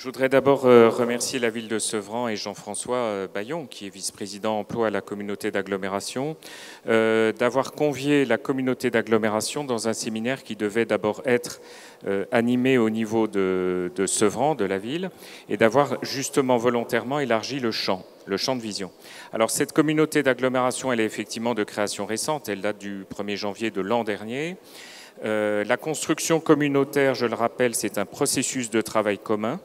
Je voudrais d'abord remercier la ville de Sevran et Jean-François Bayon, qui est vice-président emploi à la communauté d'agglomération, d'avoir convié la communauté d'agglomération dans un séminaire qui devait d'abord être animé au niveau de Sevran, de la ville, et d'avoir justement volontairement élargi le champ de vision. Alors cette communauté d'agglomération, elle est effectivement de création récente, elle date du 1er janvier de l'an dernier. La construction communautaire, je le rappelle, c'est un processus de travail commun.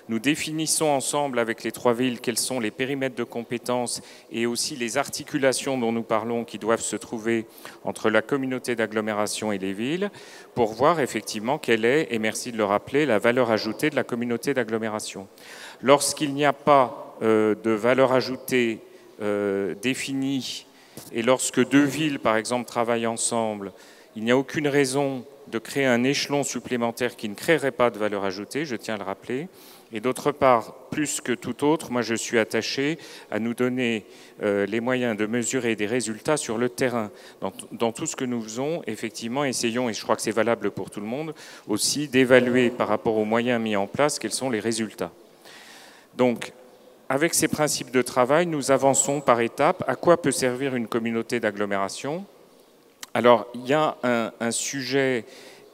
Nous définissons ensemble avec les trois villes quels sont les périmètres de compétences et aussi les articulations dont nous parlons qui doivent se trouver entre la communauté d'agglomération et les villes pour voir effectivement quelle est, et merci de le rappeler, la valeur ajoutée de la communauté d'agglomération. Lorsqu'il n'y a pas de valeur ajoutée définie et lorsque deux villes, par exemple, travaillent ensemble, il n'y a aucune raison de créer un échelon supplémentaire qui ne créerait pas de valeur ajoutée, je tiens à le rappeler. Et d'autre part, plus que tout autre, moi je suis attaché à nous donner les moyens de mesurer des résultats sur le terrain. Dans tout ce que nous faisons, effectivement, essayons, et je crois que c'est valable pour tout le monde, aussi d'évaluer par rapport aux moyens mis en place quels sont les résultats. Donc, avec ces principes de travail, nous avançons par étapes. À quoi peut servir une communauté d'agglomération ? Alors, il y a un sujet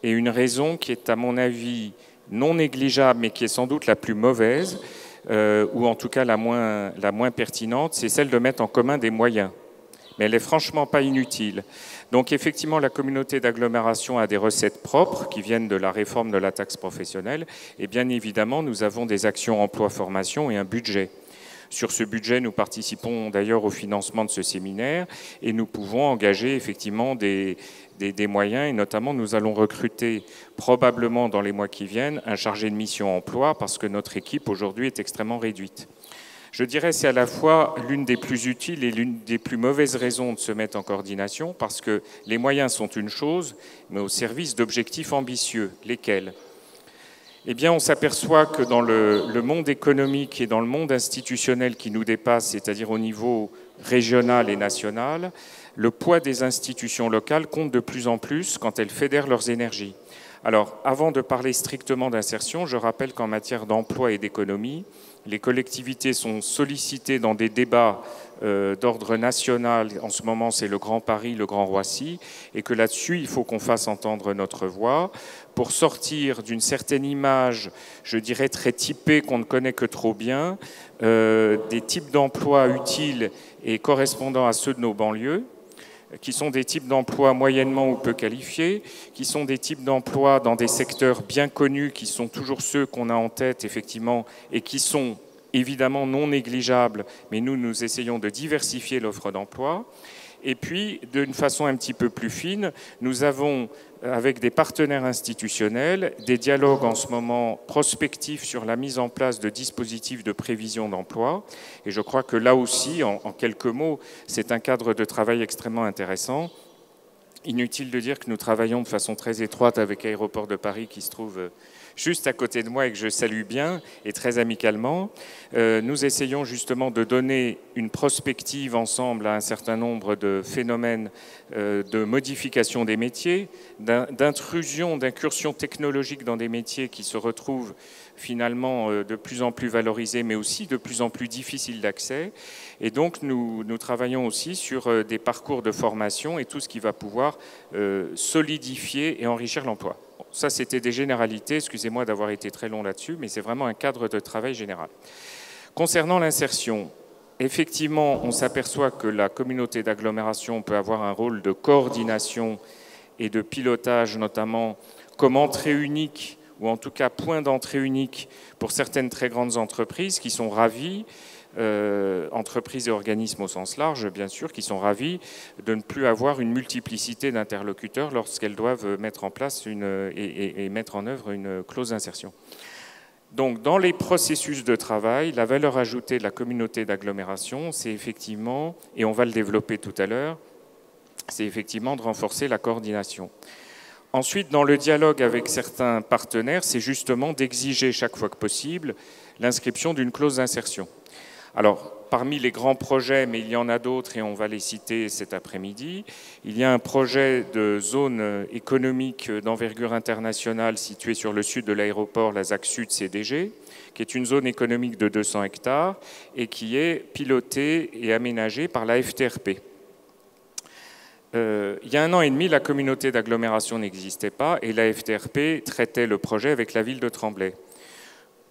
et une raison qui est, à mon avis, non négligeable, mais qui est sans doute la plus mauvaise, ou en tout cas la moins pertinente, c'est celle de mettre en commun des moyens. Mais elle n'est franchement pas inutile. Donc effectivement, la communauté d'agglomération a des recettes propres qui viennent de la réforme de la taxe professionnelle. Et bien évidemment, nous avons des actions emploi-formation et un budget. Sur ce budget, nous participons d'ailleurs au financement de ce séminaire et nous pouvons engager effectivement des moyens et notamment nous allons recruter probablement dans les mois qui viennent un chargé de mission emploi parce que notre équipe aujourd'hui est extrêmement réduite. Je dirais que c'est à la fois l'une des plus utiles et l'une des plus mauvaises raisons de se mettre en coordination parce que les moyens sont une chose, mais au service d'objectifs ambitieux. Lesquels ? Eh bien, on s'aperçoit que dans le monde économique et dans le monde institutionnel qui nous dépasse, c'est-à-dire au niveau régional et national, le poids des institutions locales compte de plus en plus quand elles fédèrent leurs énergies. Alors, avant de parler strictement d'insertion, je rappelle qu'en matière d'emploi et d'économie, les collectivités sont sollicitées dans des débats d'ordre national. En ce moment, c'est le Grand Paris, le Grand Roissy, et que là-dessus, il faut qu'on fasse entendre notre voix pour sortir d'une certaine image, je dirais très typée, qu'on ne connaît que trop bien, des types d'emplois utiles et correspondant à ceux de nos banlieues, qui sont des types d'emplois moyennement ou peu qualifiés, qui sont des types d'emplois dans des secteurs bien connus, qui sont toujours ceux qu'on a en tête, effectivement, et qui sont évidemment non négligeables, mais nous essayons de diversifier l'offre d'emploi. Et puis, d'une façon un petit peu plus fine, nous avons, avec des partenaires institutionnels, des dialogues en ce moment prospectifs sur la mise en place de dispositifs de prévision d'emploi. Et je crois que là aussi, en quelques mots, c'est un cadre de travail extrêmement intéressant. Inutile de dire que nous travaillons de façon très étroite avec Aéroports de Paris qui se trouve juste à côté de moi et que je salue bien et très amicalement. Nous essayons justement de donner une prospective ensemble à un certain nombre de phénomènes de modification des métiers, d'intrusion, d'incursion technologique dans des métiers qui se retrouvent finalement de plus en plus valorisés, mais aussi de plus en plus difficiles d'accès. Et donc, nous travaillons aussi sur des parcours de formation et tout ce qui va pouvoir solidifier et enrichir l'emploi. Bon, ça, c'était des généralités. Excusez-moi d'avoir été très long là-dessus, mais c'est vraiment un cadre de travail général. Concernant l'insertion, effectivement, on s'aperçoit que la communauté d'agglomération peut avoir un rôle de coordination et de pilotage, notamment comme entrée unique ou en tout cas point d'entrée unique pour certaines très grandes entreprises qui sont ravies, entreprises et organismes au sens large, bien sûr, qui sont ravis de ne plus avoir une multiplicité d'interlocuteurs lorsqu'elles doivent mettre en place et mettre en œuvre une clause d'insertion. Donc, dans les processus de travail, la valeur ajoutée de la communauté d'agglomération, c'est effectivement, et on va le développer tout à l'heure, c'est effectivement de renforcer la coordination. Ensuite, dans le dialogue avec certains partenaires, c'est justement d'exiger chaque fois que possible l'inscription d'une clause d'insertion. Alors, parmi les grands projets, mais il y en a d'autres et on va les citer cet après-midi, il y a un projet de zone économique d'envergure internationale située sur le sud de l'aéroport, la ZAC Sud CDG, qui est une zone économique de 200 hectares et qui est pilotée et aménagée par la FTRP. Il y a 1 an et demi, la communauté d'agglomération n'existait pas et la FTRP traitait le projet avec la ville de Tremblay.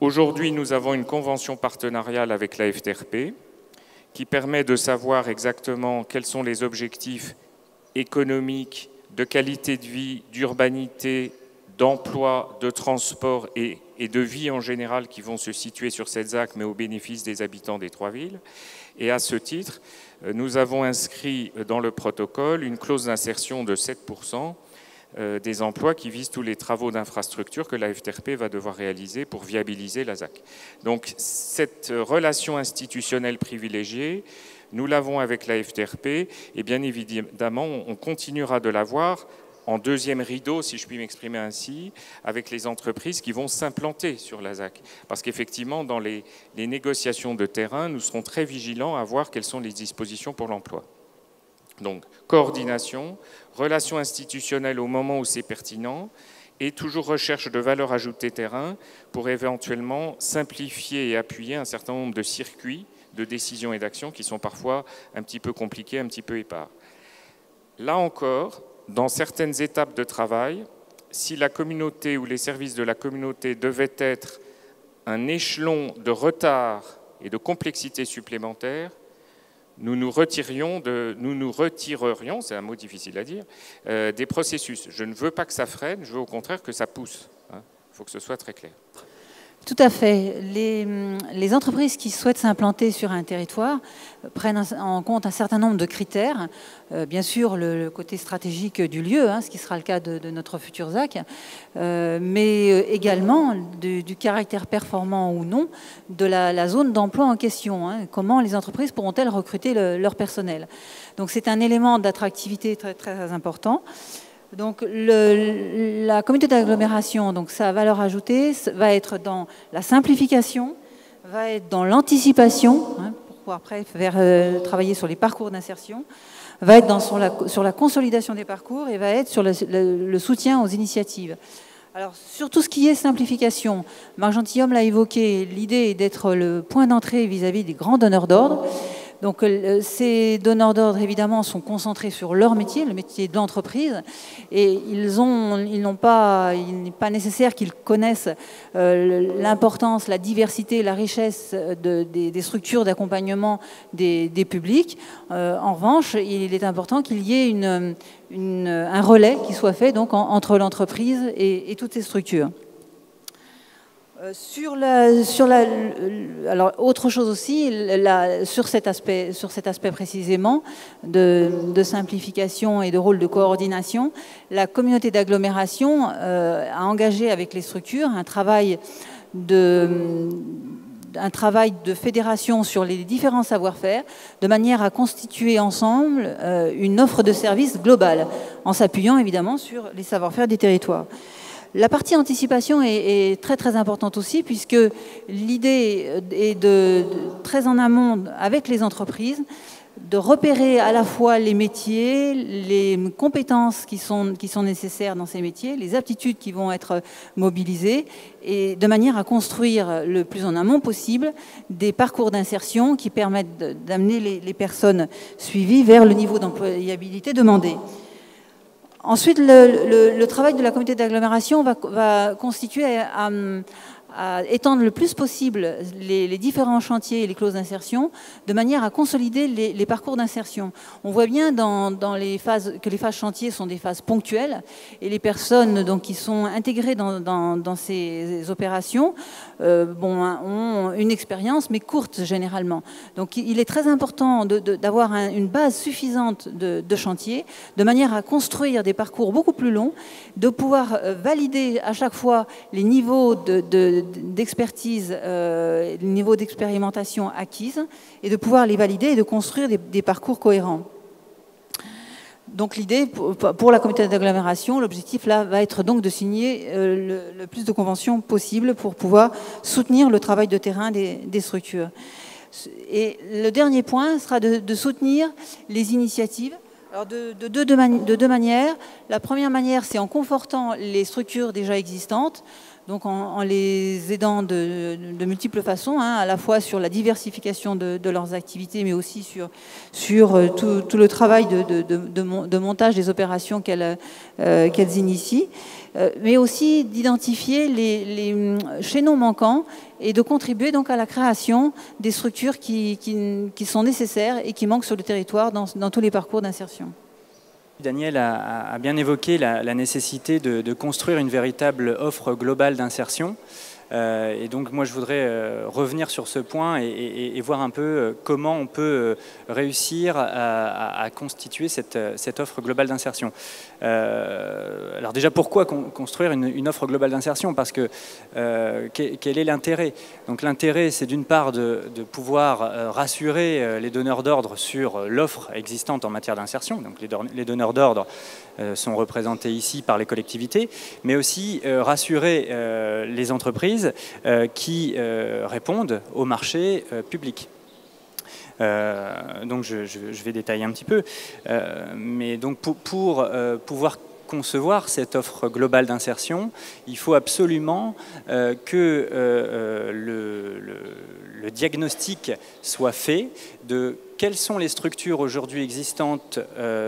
Aujourd'hui, nous avons une convention partenariale avec la FTRP qui permet de savoir exactement quels sont les objectifs économiques, de qualité de vie, d'urbanité, d'emploi, de transport et de vie en général qui vont se situer sur cette ZAC, mais au bénéfice des habitants des 3 villes. Et à ce titre, nous avons inscrit dans le protocole une clause d'insertion de 7% des emplois qui visent tous les travaux d'infrastructure que la FTRP va devoir réaliser pour viabiliser la ZAC. Donc cette relation institutionnelle privilégiée, nous l'avons avec la FTRP et bien évidemment on continuera de l'avoir en deuxième rideau, si je puis m'exprimer ainsi, avec les entreprises qui vont s'implanter sur la ZAC. Parce qu'effectivement, dans les négociations de terrain, nous serons très vigilants à voir quelles sont les dispositions pour l'emploi. Donc, coordination, relations institutionnelles au moment où c'est pertinent, et toujours recherche de valeur ajoutée terrain pour éventuellement simplifier et appuyer un certain nombre de circuits de décision et d'action qui sont parfois un petit peu compliqués, un petit peu épars. Là encore, dans certaines étapes de travail, si la communauté ou les services de la communauté devaient être un échelon de retard et de complexité supplémentaire, nous nous retirerions, c'est un mot difficile à dire, des processus. Je ne veux pas que ça freine, je veux au contraire que ça pousse. Il faut que ce soit très clair. Tout à fait. Les entreprises qui souhaitent s'implanter sur un territoire prennent en compte un certain nombre de critères. Bien sûr, le côté stratégique du lieu, ce qui sera le cas de notre futur ZAC, mais également du caractère performant ou non de la zone d'emploi en question. Comment les entreprises pourront-elles recruter leur personnel? Donc c'est un élément d'attractivité très, très important. Donc la communauté d'agglomération, donc sa valeur ajoutée va être dans la simplification, va être dans l'anticipation, pour pouvoir après travailler sur les parcours d'insertion, va être sur la consolidation des parcours et va être sur le soutien aux initiatives. Alors sur tout ce qui est simplification, Marc Gentilhomme l'a évoqué, l'idée est d'être le point d'entrée vis-à-vis des grands donneurs d'ordre. Donc ces donneurs d'ordre, évidemment, sont concentrés sur leur métier, le métier de l'entreprise, et il n'est pas nécessaire qu'ils connaissent l'importance, la diversité, la richesse des structures d'accompagnement des publics. En revanche, il est important qu'il y ait un relais qui soit fait donc, entre l'entreprise et toutes ces structures. Alors, autre chose aussi, sur cet aspect précisément de simplification et de rôle de coordination, la communauté d'agglomération a engagé avec les structures un travail de fédération sur les différents savoir-faire, de manière à constituer ensemble une offre de services globale, en s'appuyant évidemment sur les savoir-faire des territoires. La partie anticipation est très très importante aussi, puisque l'idée est très en amont avec les entreprises, de repérer à la fois les métiers, les compétences qui sont nécessaires dans ces métiers, les aptitudes qui vont être mobilisées, et de manière à construire le plus en amont possible des parcours d'insertion qui permettent d'amener les personnes suivies vers le niveau d'employabilité demandé. Ensuite, le travail de la communauté d'agglomération va constituer à étendre le plus possible les différents chantiers et les clauses d'insertion de manière à consolider les parcours d'insertion. On voit bien que les phases chantiers sont des phases ponctuelles et les personnes donc, qui sont intégrées dans ces opérations ont une expérience mais courte généralement. Donc il est très important d'avoir une base suffisante de chantier de manière à construire des parcours beaucoup plus longs, de pouvoir valider à chaque fois les niveaux d'expertise, le niveau d'expérimentation acquise et de pouvoir les valider et de construire des parcours cohérents. Donc l'idée, pour la communauté d'agglomération, l'objectif là va être donc de signer le plus de conventions possible pour pouvoir soutenir le travail de terrain des structures. Et le dernier point sera de soutenir les initiatives. Alors de deux manières. La première manière, c'est en confortant les structures déjà existantes, donc en les aidant de multiples façons, hein, à la fois sur la diversification de leurs activités, mais aussi sur tout le travail de montage des opérations qu'elles initient, mais aussi d'identifier les chaînons manquants et de contribuer donc à la création des structures qui sont nécessaires et qui manquent sur le territoire dans tous les parcours d'insertion. Daniel a bien évoqué la nécessité de construire une véritable offre globale d'insertion. Et donc moi je voudrais revenir sur ce point et voir un peu comment on peut réussir à constituer cette offre globale d'insertion. Alors déjà, pourquoi construire une offre globale d'insertion? Parce que quel est l'intérêt? Donc l'intérêt, c'est d'une part de pouvoir rassurer les donneurs d'ordre sur l'offre existante en matière d'insertion. Donc les donneurs d'ordre sont représentés ici par les collectivités, mais aussi rassurer les entreprises qui répondent au marché public. Donc je vais détailler un petit peu, mais donc pour pouvoir concevoir cette offre globale d'insertion, il faut absolument que le diagnostic soit fait de quelles sont les structures aujourd'hui existantes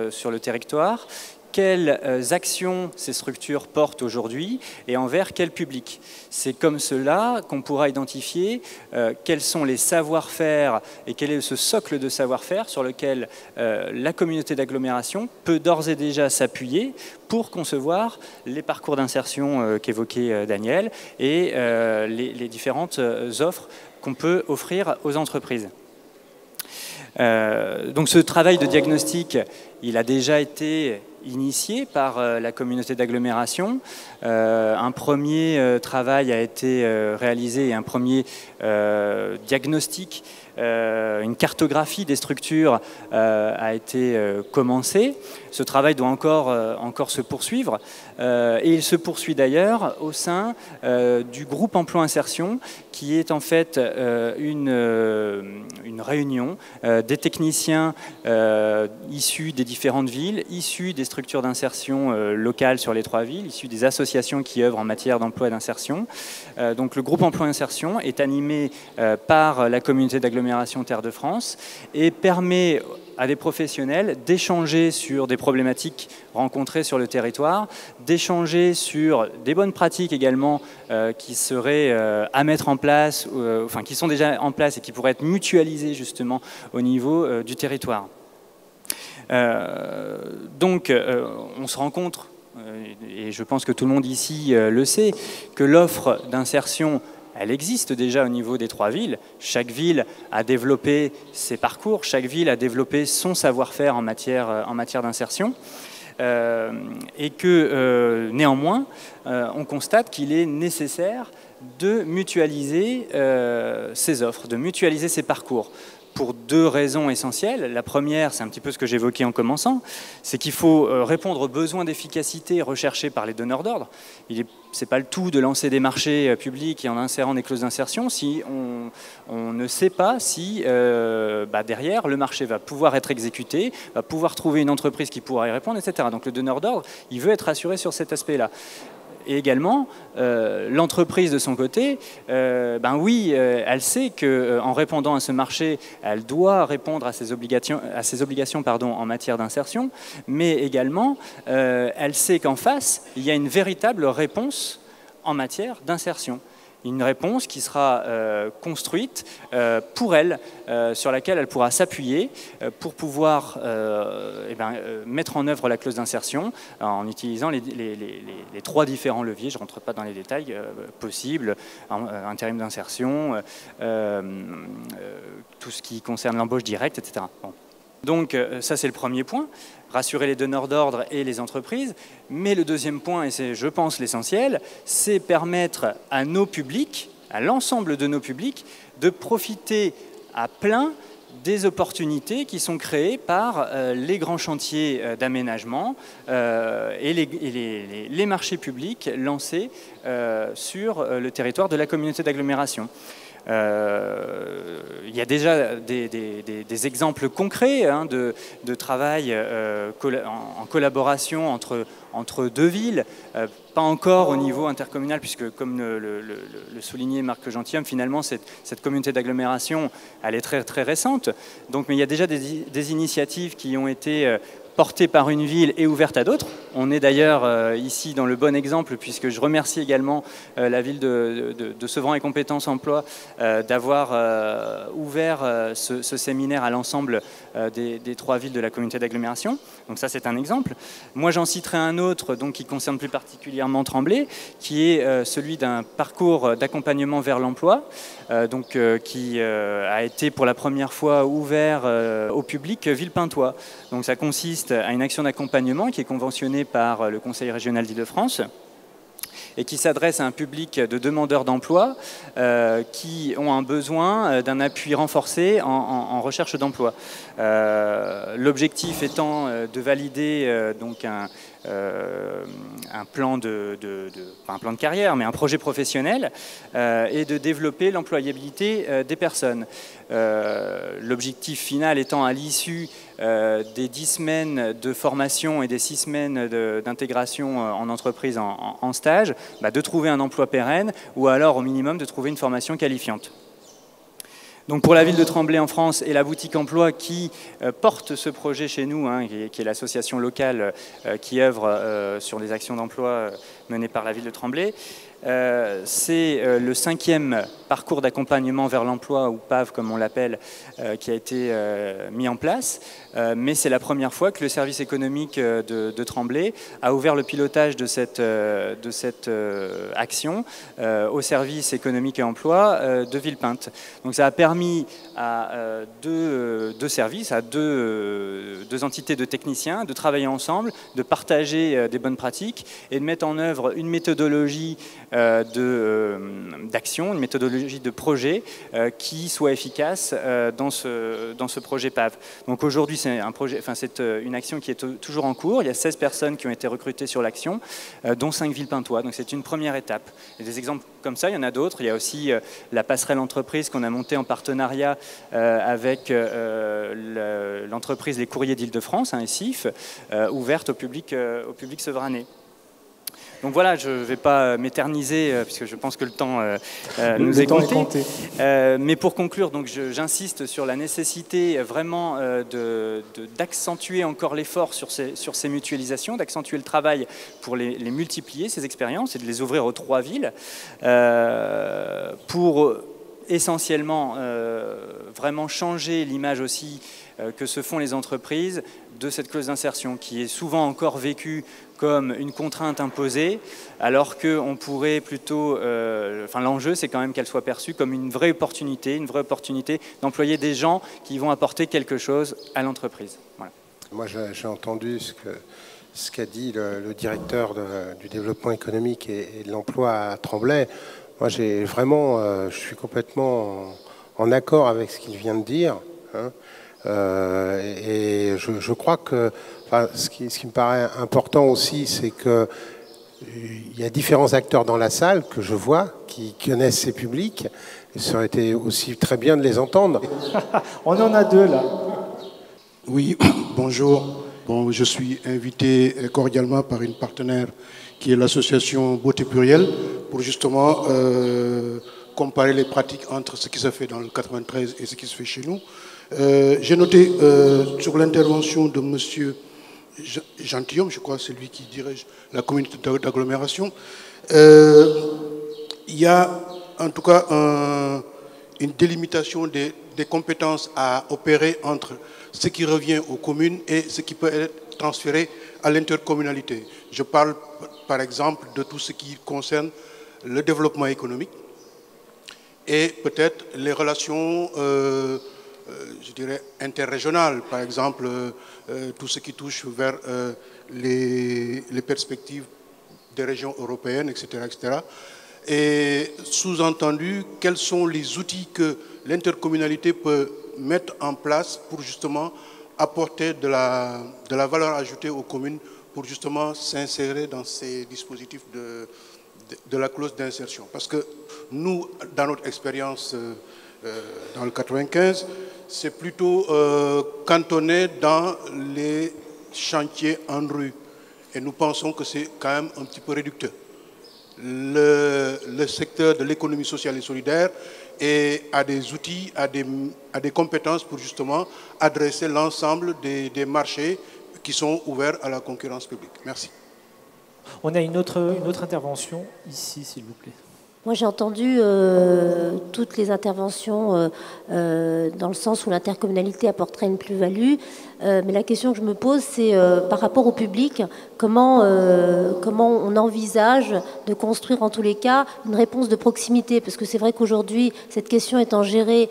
sur le territoire, quelles actions ces structures portent aujourd'hui et envers quel public. C'est comme cela qu'on pourra identifier quels sont les savoir-faire et quel est ce socle de savoir-faire sur lequel la communauté d'agglomération peut d'ores et déjà s'appuyer pour concevoir les parcours d'insertion qu'évoquait Daniel et les différentes offres qu'on peut offrir aux entreprises. Donc ce travail de diagnostic, il a déjà été initié par la communauté d'agglomération. Un premier travail a été réalisé et un premier diagnostic, une cartographie des structures a été commencé. Ce travail doit encore se poursuivre et il se poursuit d'ailleurs au sein du groupe emploi insertion qui est en fait une réunion des techniciens issus des différentes villes, issus des structures d'insertion locales sur les 3 villes, issus des associations qui œuvrent en matière d'emploi et d'insertion. Donc le groupe emploi insertion est animé par la communauté d'agglomération Terre de France et permet à des professionnels d'échanger sur des problématiques rencontrées sur le territoire, d'échanger sur des bonnes pratiques également qui seraient à mettre en place, enfin qui sont déjà en place et qui pourraient être mutualisées justement au niveau du territoire. Donc on se rend compte, et je pense que tout le monde ici le sait, que l'offre d'insertion elle existe déjà au niveau des 3 villes. Chaque ville a développé ses parcours, chaque ville a développé son savoir-faire en matière d'insertion. Et que néanmoins, on constate qu'il est nécessaire de mutualiser ces offres, de mutualiser ces parcours. Pour 2 raisons essentielles. La première, c'est un petit peu ce que j'évoquais en commençant, c'est qu'il faut répondre aux besoins d'efficacité recherchés par les donneurs d'ordre. Ce n'est pas le tout de lancer des marchés publics et en insérant des clauses d'insertion si on ne sait pas si derrière le marché va pouvoir être exécuté, va pouvoir trouver une entreprise qui pourra y répondre, etc. Donc le donneur d'ordre, il veut être assuré sur cet aspect-là. Et également, l'entreprise de son côté, elle sait qu'en répondant à ce marché, elle doit répondre à ses obligations en matière d'insertion, mais également, elle sait qu'en face, il y a une véritable réponse en matière d'insertion. Une réponse qui sera construite pour elle, sur laquelle elle pourra s'appuyer pour pouvoir mettre en œuvre la clause d'insertion en utilisant les 3 différents leviers, je ne rentre pas dans les détails, possibles, intérim d'insertion, tout ce qui concerne l'embauche directe, etc. Bon. Donc ça c'est le premier point, rassurer les donneurs d'ordre et les entreprises, mais le deuxième point, et c'est je pense l'essentiel, c'est permettre à nos publics, à l'ensemble de nos publics, de profiter à plein des opportunités qui sont créées par les grands chantiers d'aménagement et les marchés publics lancés sur le territoire de la communauté d'agglomération. Il y a déjà des exemples concrets hein, de travail en collaboration entre deux villes, pas encore au niveau intercommunal, puisque comme le soulignait Marc Gentilhomme, finalement cette communauté d'agglomération, elle est très, très récente. Donc, mais il y a déjà des initiatives qui ont été portée par une ville et ouverte à d'autres. On est d'ailleurs ici dans le bon exemple, puisque je remercie également la ville de Sevran et Compétences Emploi d'avoir ouvert ce séminaire à l'ensemble des 3 villes de la communauté d'agglomération. Donc ça, c'est un exemple. Moi, j'en citerai un autre donc, qui concerne plus particulièrement Tremblay, qui est celui d'un parcours d'accompagnement vers l'emploi, qui a été pour la première fois ouvert au public Villepintois. Donc ça consiste à une action d'accompagnement qui est conventionnée par le Conseil régional d'Île-de-France et qui s'adresse à un public de demandeurs d'emploi qui ont un besoin d'un appui renforcé en recherche d'emploi. L'objectif étant de valider donc un plan pas un plan de carrière, mais un projet professionnel et de développer l'employabilité des personnes. L'objectif final étant à l'issue des 10 semaines de formation et des 6 semaines d'intégration en entreprise en stage, de trouver un emploi pérenne ou alors au minimum de trouver une formation qualifiante. Donc pour la ville de Tremblay en France et la boutique emploi qui porte ce projet chez nous, hein, qui est l'association locale qui œuvre sur des actions d'emploi menées par la ville de Tremblay, c'est le 5e parcours d'accompagnement vers l'emploi, ou PAV comme on l'appelle, qui a été mis en place. Mais c'est la première fois que le service économique de Tremblay a ouvert le pilotage de cette action au service économique et emploi de Villepinte. Donc ça a permis à deux services, à deux entités de techniciens de travailler ensemble, de partager des bonnes pratiques et de mettre en œuvre une méthodologie d'action, une méthodologie de projet qui soit efficace dans ce projet PAV. Donc aujourd'hui, c'est une action qui est toujours en cours. Il y a 16 personnes qui ont été recrutées sur l'action, dont 5 Villepintois. Donc c'est une première étape. Il y a des exemples comme ça, il y en a d'autres. Il y a aussi la passerelle entreprise qu'on a montée en partenariat avec l'entreprise Les Courriers d'Île-de-France, ESIF, ouverte au public sevranais. Donc voilà, je ne vais pas m'éterniser puisque je pense que le temps nous est compté. Mais pour conclure, donc j'insiste sur la nécessité vraiment d'accentuer encore l'effort sur ces mutualisations, d'accentuer le travail pour les multiplier, ces expériences, et de les ouvrir aux 3 villes pour essentiellement vraiment changer l'image aussi que se font les entreprises de cette clause d'insertion qui est souvent encore vécue comme une contrainte imposée, alors qu'on pourrait plutôt... l'enjeu, c'est quand même qu'elle soit perçue comme une vraie opportunité d'employer des gens qui vont apporter quelque chose à l'entreprise. Voilà. Moi, j'ai entendu ce qu'a dit le directeur du développement économique et de l'emploi à Tremblay. Moi, je suis complètement en accord avec ce qu'il vient de dire. Hein. Et je crois que ce qui me paraît important aussi, c'est qu'il y a différents acteurs dans la salle que je vois qui connaissent ces publics. Et ça aurait été aussi très bien de les entendre. On en a 2 là. Oui, bonjour. Bon, je suis invité cordialement par une partenaire qui est l'association Beauté Plurielle pour justement comparer les pratiques entre ce qui se fait dans le 93 et ce qui se fait chez nous. J'ai noté sur l'intervention de M. Gentilhomme, je crois, c'est lui qui dirige la communauté d'agglomération, il y a en tout cas une délimitation des compétences à opérer entre ce qui revient aux communes et ce qui peut être transféré à l'intercommunalité. Je parle par exemple de tout ce qui concerne le développement économique et peut-être les relations je dirais interrégionales, par exemple tout ce qui touche vers les perspectives des régions européennes, etc. etc. Et sous-entendu, quels sont les outils que l'intercommunalité peut mettre en place pour justement apporter de la valeur ajoutée aux communes pour justement s'insérer dans ces dispositifs de la clause d'insertion. Parce que nous, dans notre expérience dans le 95, c'est plutôt cantonné dans les chantiers en rue. Et nous pensons que c'est quand même un petit peu réducteur. Le secteur de l'économie sociale et solidaire a des outils, a des compétences pour justement adresser l'ensemble des marchés qui sont ouverts à la concurrence publique. Merci. On a une autre intervention ici, s'il vous plaît. Moi, j'ai entendu toutes les interventions dans le sens où l'intercommunalité apporterait une plus-value. Mais la question que je me pose, c'est par rapport au public, comment on envisage de construire en tous les cas une réponse de proximité? Parce que c'est vrai qu'aujourd'hui, cette question étant gérée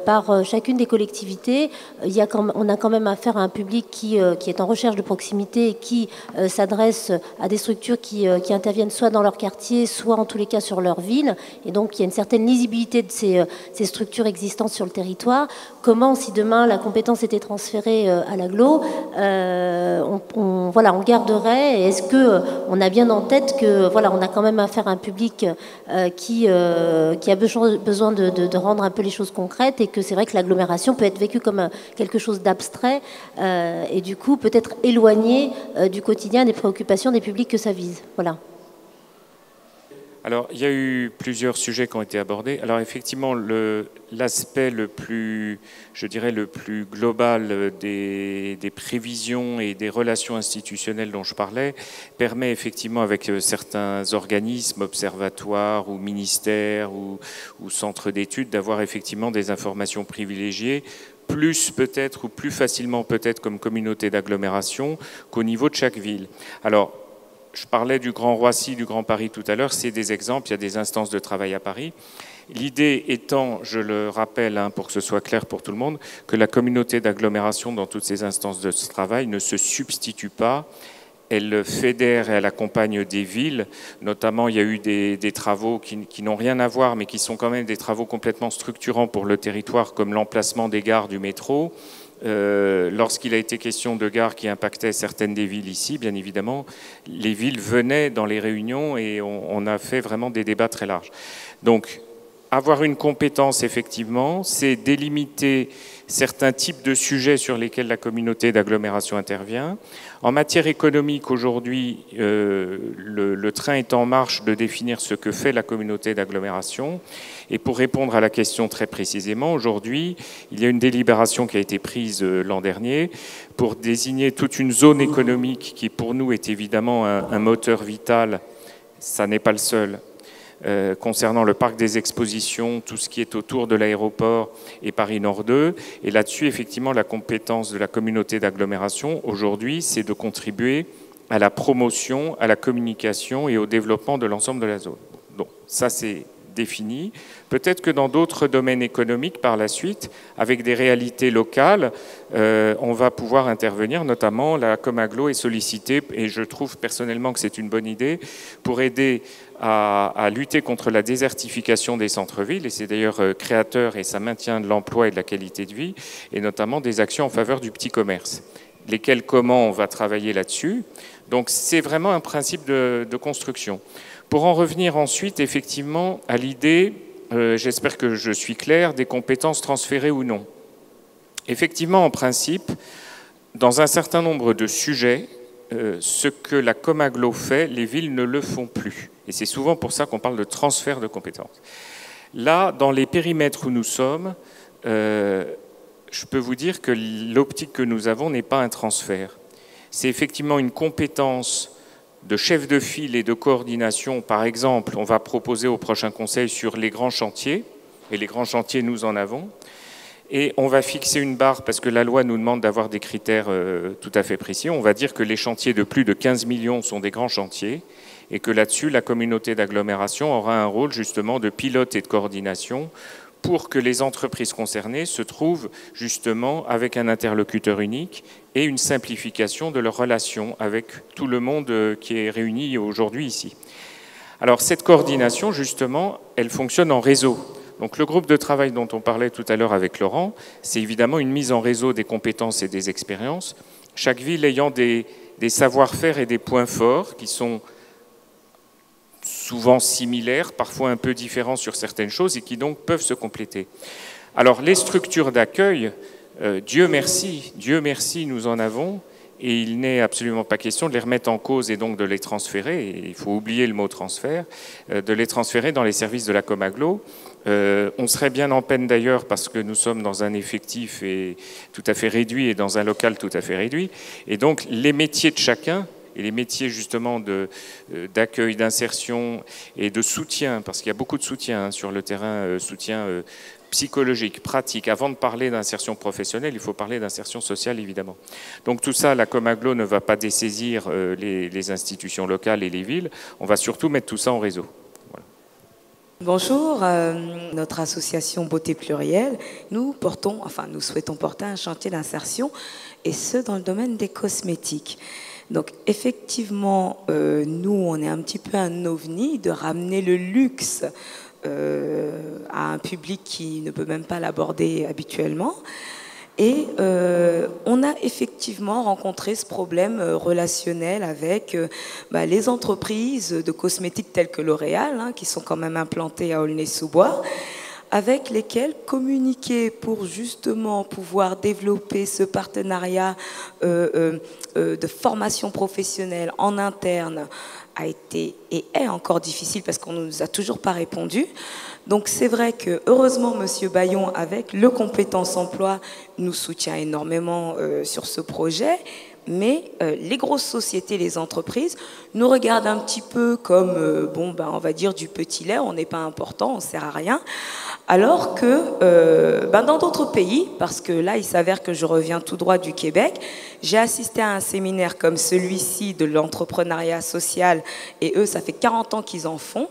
par chacune des collectivités, on a quand même affaire à un public qui est en recherche de proximité et qui s'adresse à des structures qui interviennent soit dans leur quartier, soit en tous les cas sur leur ville. Et donc, il y a une certaine lisibilité de ces structures existantes sur le territoire. Comment, si demain la compétence était transférée à l'agglo, on garderait? Est-ce qu'on a bien en tête que on a quand même affaire à un public qui a besoin de rendre un peu les choses concrètes, et que c'est vrai que l'agglomération peut être vécue comme quelque chose d'abstrait et du coup peut-être éloigné du quotidien, des préoccupations des publics que ça vise. Voilà. Alors, il y a eu plusieurs sujets qui ont été abordés. Alors, effectivement, l'aspect le plus global des prévisions et des relations institutionnelles dont je parlais permet effectivement, avec certains organismes, observatoires ou ministères ou centres d'études, d'avoir effectivement des informations privilégiées, plus peut-être ou plus facilement peut-être comme communauté d'agglomération qu'au niveau de chaque ville. Alors, je parlais du Grand Roissy, du Grand Paris tout à l'heure, c'est des exemples, il y a des instances de travail à Paris. L'idée étant, je le rappelle pour que ce soit clair pour tout le monde, que la communauté d'agglomération dans toutes ces instances de travail ne se substitue pas, elle fédère et elle accompagne des villes. Notamment, il y a eu des travaux qui n'ont rien à voir, mais qui sont quand même des travaux complètement structurants pour le territoire, comme l'emplacement des gares du métro. Lorsqu'il a été question de gares qui impactaient certaines des villes ici, bien évidemment, les villes venaient dans les réunions et on a fait vraiment des débats très larges. Donc, avoir une compétence, effectivement, c'est délimiter certains types de sujets sur lesquels la communauté d'agglomération intervient. En matière économique, aujourd'hui, le train est en marche de définir ce que fait la communauté d'agglomération. Et pour répondre à la question très précisément, aujourd'hui, il y a une délibération qui a été prise l'an dernier pour désigner toute une zone économique qui, pour nous, est évidemment un moteur vital. Ça n'est pas le seul. Concernant le parc des expositions, tout ce qui est autour de l'aéroport et Paris Nord 2. Et là-dessus, effectivement, la compétence de la communauté d'agglomération, aujourd'hui, c'est de contribuer à la promotion, à la communication et au développement de l'ensemble de la zone. Donc, ça, c'est défini. Peut-être que dans d'autres domaines économiques, par la suite, avec des réalités locales, on va pouvoir intervenir, notamment la Comaglo est sollicitée, et je trouve personnellement que c'est une bonne idée, pour aider à lutter contre la désertification des centres-villes, et c'est d'ailleurs créateur et ça maintient de l'emploi et de la qualité de vie, et notamment des actions en faveur du petit commerce. Lesquelles, comment on va travailler là-dessus. Donc c'est vraiment un principe de construction. Pour en revenir ensuite, effectivement, à l'idée, j'espère que je suis clair, des compétences transférées ou non. Effectivement, en principe, dans un certain nombre de sujets, ce que la Comaglo fait, les villes ne le font plus. Et c'est souvent pour ça qu'on parle de transfert de compétences. Là, dans les périmètres où nous sommes, je peux vous dire que l'optique que nous avons n'est pas un transfert. C'est effectivement une compétence de chef de file et de coordination. Par exemple, on va proposer au prochain conseil sur les grands chantiers, et les grands chantiers, nous en avons, et on va fixer une barre, parce que la loi nous demande d'avoir des critères tout à fait précis. On va dire que les chantiers de plus de 15 millions sont des grands chantiers, et que là-dessus, la communauté d'agglomération aura un rôle justement de pilote et de coordination pour que les entreprises concernées se trouvent justement avec un interlocuteur unique et une simplification de leurs relations avec tout le monde qui est réuni aujourd'hui ici. Alors cette coordination, justement, elle fonctionne en réseau. Donc le groupe de travail dont on parlait tout à l'heure avec Laurent, c'est évidemment une mise en réseau des compétences et des expériences, chaque ville ayant des savoir-faire et des points forts qui sont souvent similaires, parfois un peu différents sur certaines choses et qui donc peuvent se compléter. Alors les structures d'accueil, Dieu merci, nous en avons, et il n'est absolument pas question de les remettre en cause et donc de les transférer, et il faut oublier le mot transfert, de les transférer dans les services de la Comaglo. On serait bien en peine d'ailleurs parce que nous sommes dans un effectif tout à fait réduit et dans un local tout à fait réduit, et donc les métiers de chacun, et les métiers justement d'accueil, d'insertion et de soutien, parce qu'il y a beaucoup de soutien sur le terrain, soutien psychologique, pratique. Avant de parler d'insertion professionnelle, il faut parler d'insertion sociale, évidemment. Donc tout ça, la Comaglo ne va pas dessaisir les institutions locales et les villes. On va surtout mettre tout ça en réseau. Voilà. Bonjour, notre association Beauté Plurielle, nous souhaitons porter un chantier d'insertion, et ce, dans le domaine des cosmétiques. Donc effectivement, nous, on est un petit peu un ovni de ramener le luxe à un public qui ne peut même pas l'aborder habituellement. Et on a effectivement rencontré ce problème relationnel avec les entreprises de cosmétiques telles que L'Oréal, qui sont quand même implantées à Aulnay-sous-Bois, avec lesquelles communiquer pour justement pouvoir développer ce partenariat de formation professionnelle en interne a été et est encore difficile parce qu'on ne nous a toujours pas répondu. Donc c'est vrai que heureusement M. Bayon, avec le Compétences Emploi, nous soutient énormément sur ce projet. Mais les grosses sociétés, les entreprises, nous regardent un petit peu comme, on va dire du petit lait, on n'est pas important, on ne sert à rien. Alors que dans d'autres pays, parce que là, il s'avère que je reviens tout droit du Québec, j'ai assisté à un séminaire comme celui-ci de l'entrepreneuriat social, et eux, ça fait 40 ans qu'ils en font.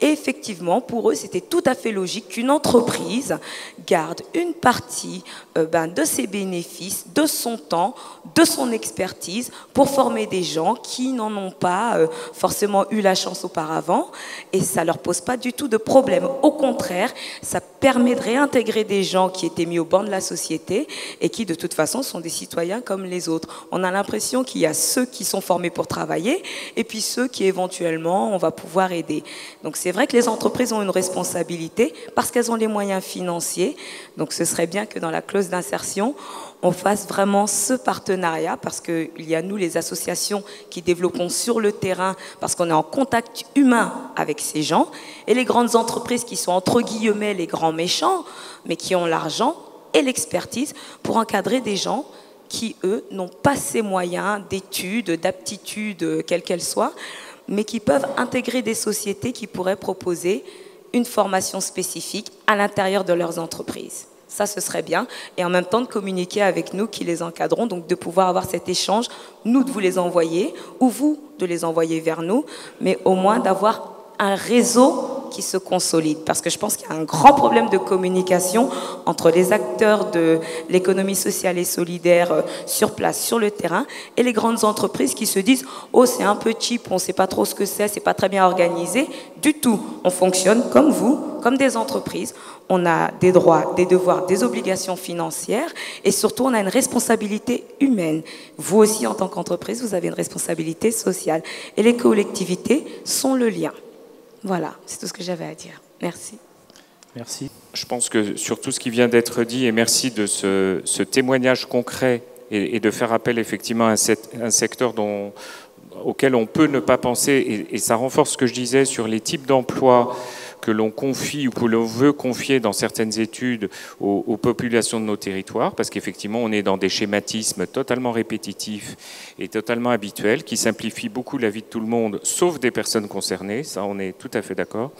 Et effectivement, pour eux, c'était tout à fait logique qu'une entreprise garde une partie de ses bénéfices, de son temps, de son expertise pour former des gens qui n'en ont pas forcément eu la chance auparavant. Et ça ne leur pose pas du tout de problème. Au contraire, ça permet de réintégrer des gens qui étaient mis au banc de la société et qui, de toute façon, sont des citoyens comme les autres. On a l'impression qu'il y a ceux qui sont formés pour travailler et puis ceux qui, éventuellement, on va pouvoir aider. Donc, c'est vrai que les entreprises ont une responsabilité parce qu'elles ont les moyens financiers. Donc ce serait bien que dans la clause d'insertion, on fasse vraiment ce partenariat parce qu'il y a nous, les associations, qui développons sur le terrain parce qu'on est en contact humain avec ces gens, et les grandes entreprises qui sont entre guillemets les grands méchants, mais qui ont l'argent et l'expertise pour encadrer des gens qui, eux, n'ont pas ces moyens d'études, d'aptitudes, quelles qu'elles soient, mais qui peuvent intégrer des sociétés qui pourraient proposer une formation spécifique à l'intérieur de leurs entreprises. Ça, ce serait bien. Et en même temps, de communiquer avec nous qui les encadrons, donc de pouvoir avoir cet échange, nous de vous les envoyer, ou vous de les envoyer vers nous, mais au moins d'avoir un réseau qui se consolide. Parce que je pense qu'il y a un grand problème de communication entre les acteurs de l'économie sociale et solidaire sur place, sur le terrain, et les grandes entreprises qui se disent « Oh, c'est un peu cheap, on ne sait pas trop ce que c'est pas très bien organisé. » Du tout. On fonctionne comme vous, comme des entreprises. On a des droits, des devoirs, des obligations financières, et surtout, on a une responsabilité humaine. Vous aussi, en tant qu'entreprise, vous avez une responsabilité sociale. Et les collectivités sont le lien. Voilà, c'est tout ce que j'avais à dire. Merci. Merci. Je pense que sur tout ce qui vient d'être dit, et merci de ce témoignage concret et de faire appel effectivement à un secteur auquel on peut ne pas penser, et ça renforce ce que je disais sur les types d'emplois que l'on confie ou que l'on veut confier dans certaines études aux populations de nos territoires, parce qu'effectivement, on est dans des schématismes totalement répétitifs et totalement habituels, qui simplifient beaucoup la vie de tout le monde, sauf des personnes concernées, ça on est tout à fait d'accord.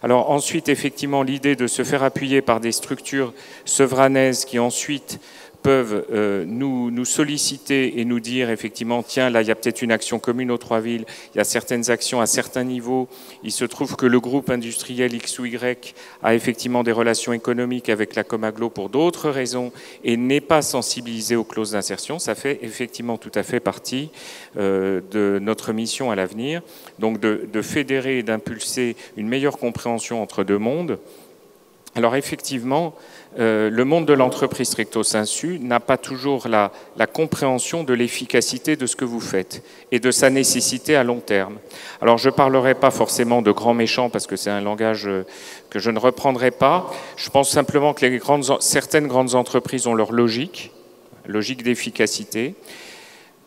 Alors ensuite, effectivement, l'idée de se faire appuyer par des structures sevranaises qui ensuite peuvent nous solliciter et nous dire effectivement, tiens, là, il y a peut-être une action commune aux trois villes, il y a certaines actions à certains niveaux, il se trouve que le groupe industriel X ou Y a effectivement des relations économiques avec la Comaglo pour d'autres raisons et n'est pas sensibilisé aux clauses d'insertion. Ça fait effectivement tout à fait partie de notre mission à l'avenir, donc de fédérer et d'impulser une meilleure compréhension entre deux mondes, Alors effectivement, le monde de l'entreprise stricto sensu n'a pas toujours la compréhension de l'efficacité de ce que vous faites et de sa nécessité à long terme. Alors je ne parlerai pas forcément de grands méchants parce que c'est un langage que je ne reprendrai pas. Je pense simplement que certaines grandes entreprises ont leur logique d'efficacité.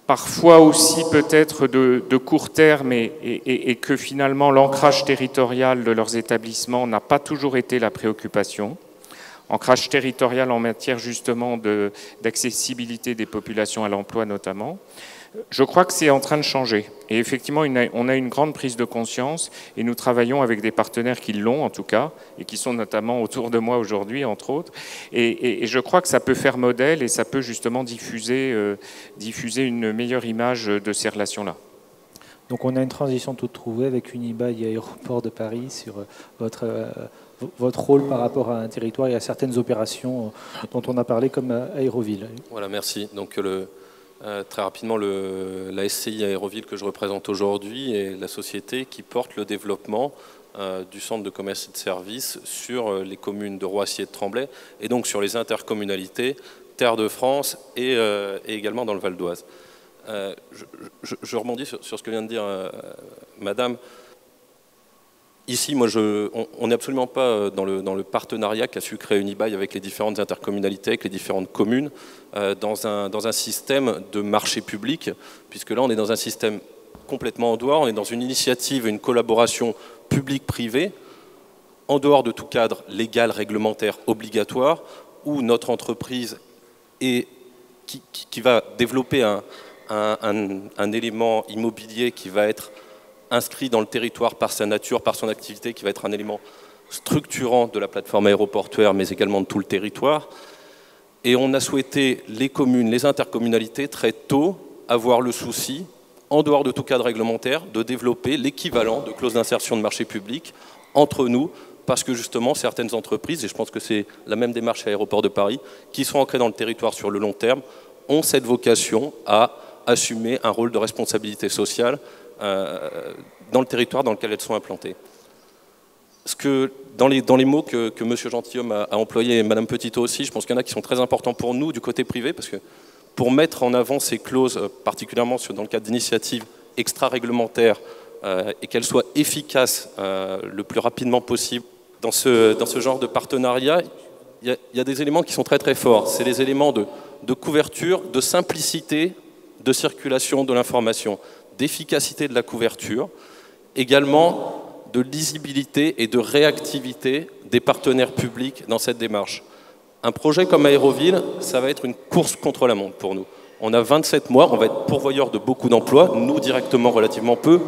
Parfois aussi peut-être de court terme et que finalement l'ancrage territorial de leurs établissements n'a pas toujours été la préoccupation. Ancrage territorial en matière justement d'accessibilité des populations à l'emploi notamment. Je crois que c'est en train de changer. Et effectivement, on a une grande prise de conscience et nous travaillons avec des partenaires qui l'ont en tout cas et qui sont notamment autour de moi aujourd'hui, entre autres. Et je crois que ça peut faire modèle et ça peut justement diffuser une meilleure image de ces relations-là. Donc on a une transition toute trouvée avec Unibail et Aéroport de Paris sur votre rôle par rapport à un territoire et à certaines opérations dont on a parlé comme Aéroville. Voilà, merci. Donc très rapidement, la SCI Aéroville que je représente aujourd'hui est la société qui porte le développement du centre de commerce et de services sur les communes de Roissy et de Tremblay, et donc sur les intercommunalités Terre de France et également dans le Val d'Oise. Je rebondis sur ce que vient de dire Madame. Ici, on n'est absolument pas dans le partenariat qu'a su créer Unibail avec les différentes intercommunalités, avec les différentes communes, dans un système de marché public, puisque là, on est dans un système complètement en dehors, on est dans une initiative, une collaboration publique-privée, en dehors de tout cadre légal, réglementaire, obligatoire, où notre entreprise qui va développer un élément immobilier qui va être inscrit dans le territoire par sa nature, par son activité, qui va être un élément structurant de la plateforme aéroportuaire, mais également de tout le territoire. Et on a souhaité, les communes, les intercommunalités, très tôt, avoir le souci, en dehors de tout cadre réglementaire, de développer l'équivalent de clauses d'insertion de marché public entre nous, parce que justement, certaines entreprises, et je pense que c'est la même démarche à Aéroport de Paris, qui sont ancrées dans le territoire sur le long terme, ont cette vocation à assumer un rôle de responsabilité sociale dans le territoire dans lequel elles sont implantées. Dans les mots que M. Gentilhomme a employés et Mme Petitot aussi, je pense qu'il y en a qui sont très importants pour nous du côté privé, parce que pour mettre en avant ces clauses, particulièrement dans le cadre d'initiatives extra-réglementaires, et qu'elles soient efficaces le plus rapidement possible, dans ce genre de partenariat, il y a des éléments qui sont très très forts. C'est les éléments de couverture, de simplicité, de circulation de l'information, d'efficacité de la couverture, également de lisibilité et de réactivité des partenaires publics dans cette démarche. Un projet comme Aéroville, ça va être une course contre la montre pour nous. On a 27 mois, on va être pourvoyeur de beaucoup d'emplois, nous directement relativement peu,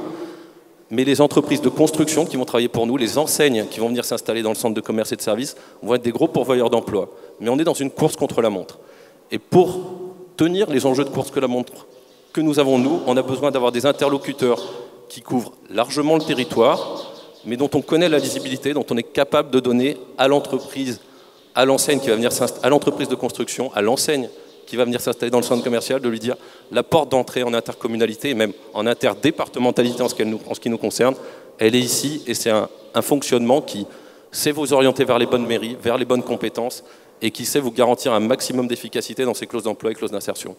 mais les entreprises de construction qui vont travailler pour nous, les enseignes qui vont venir s'installer dans le centre de commerce et de services, vont être des gros pourvoyeurs d'emplois. Mais on est dans une course contre la montre. Et pour tenir les enjeux de course contre la montre que nous avons, nous, on a besoin d'avoir des interlocuteurs qui couvrent largement le territoire, mais dont on connaît la lisibilité, dont on est capable de donner à l'entreprise, à l'enseigne qui va venir s'installer, à l'entreprise de construction, à l'enseigne qui va venir s'installer dans le centre commercial, de lui dire la porte d'entrée en intercommunalité et même en interdépartementalité en ce qui nous concerne, elle est ici et c'est un fonctionnement qui sait vous orienter vers les bonnes mairies, vers les bonnes compétences et qui sait vous garantir un maximum d'efficacité dans ces clauses d'emploi et clauses d'insertion.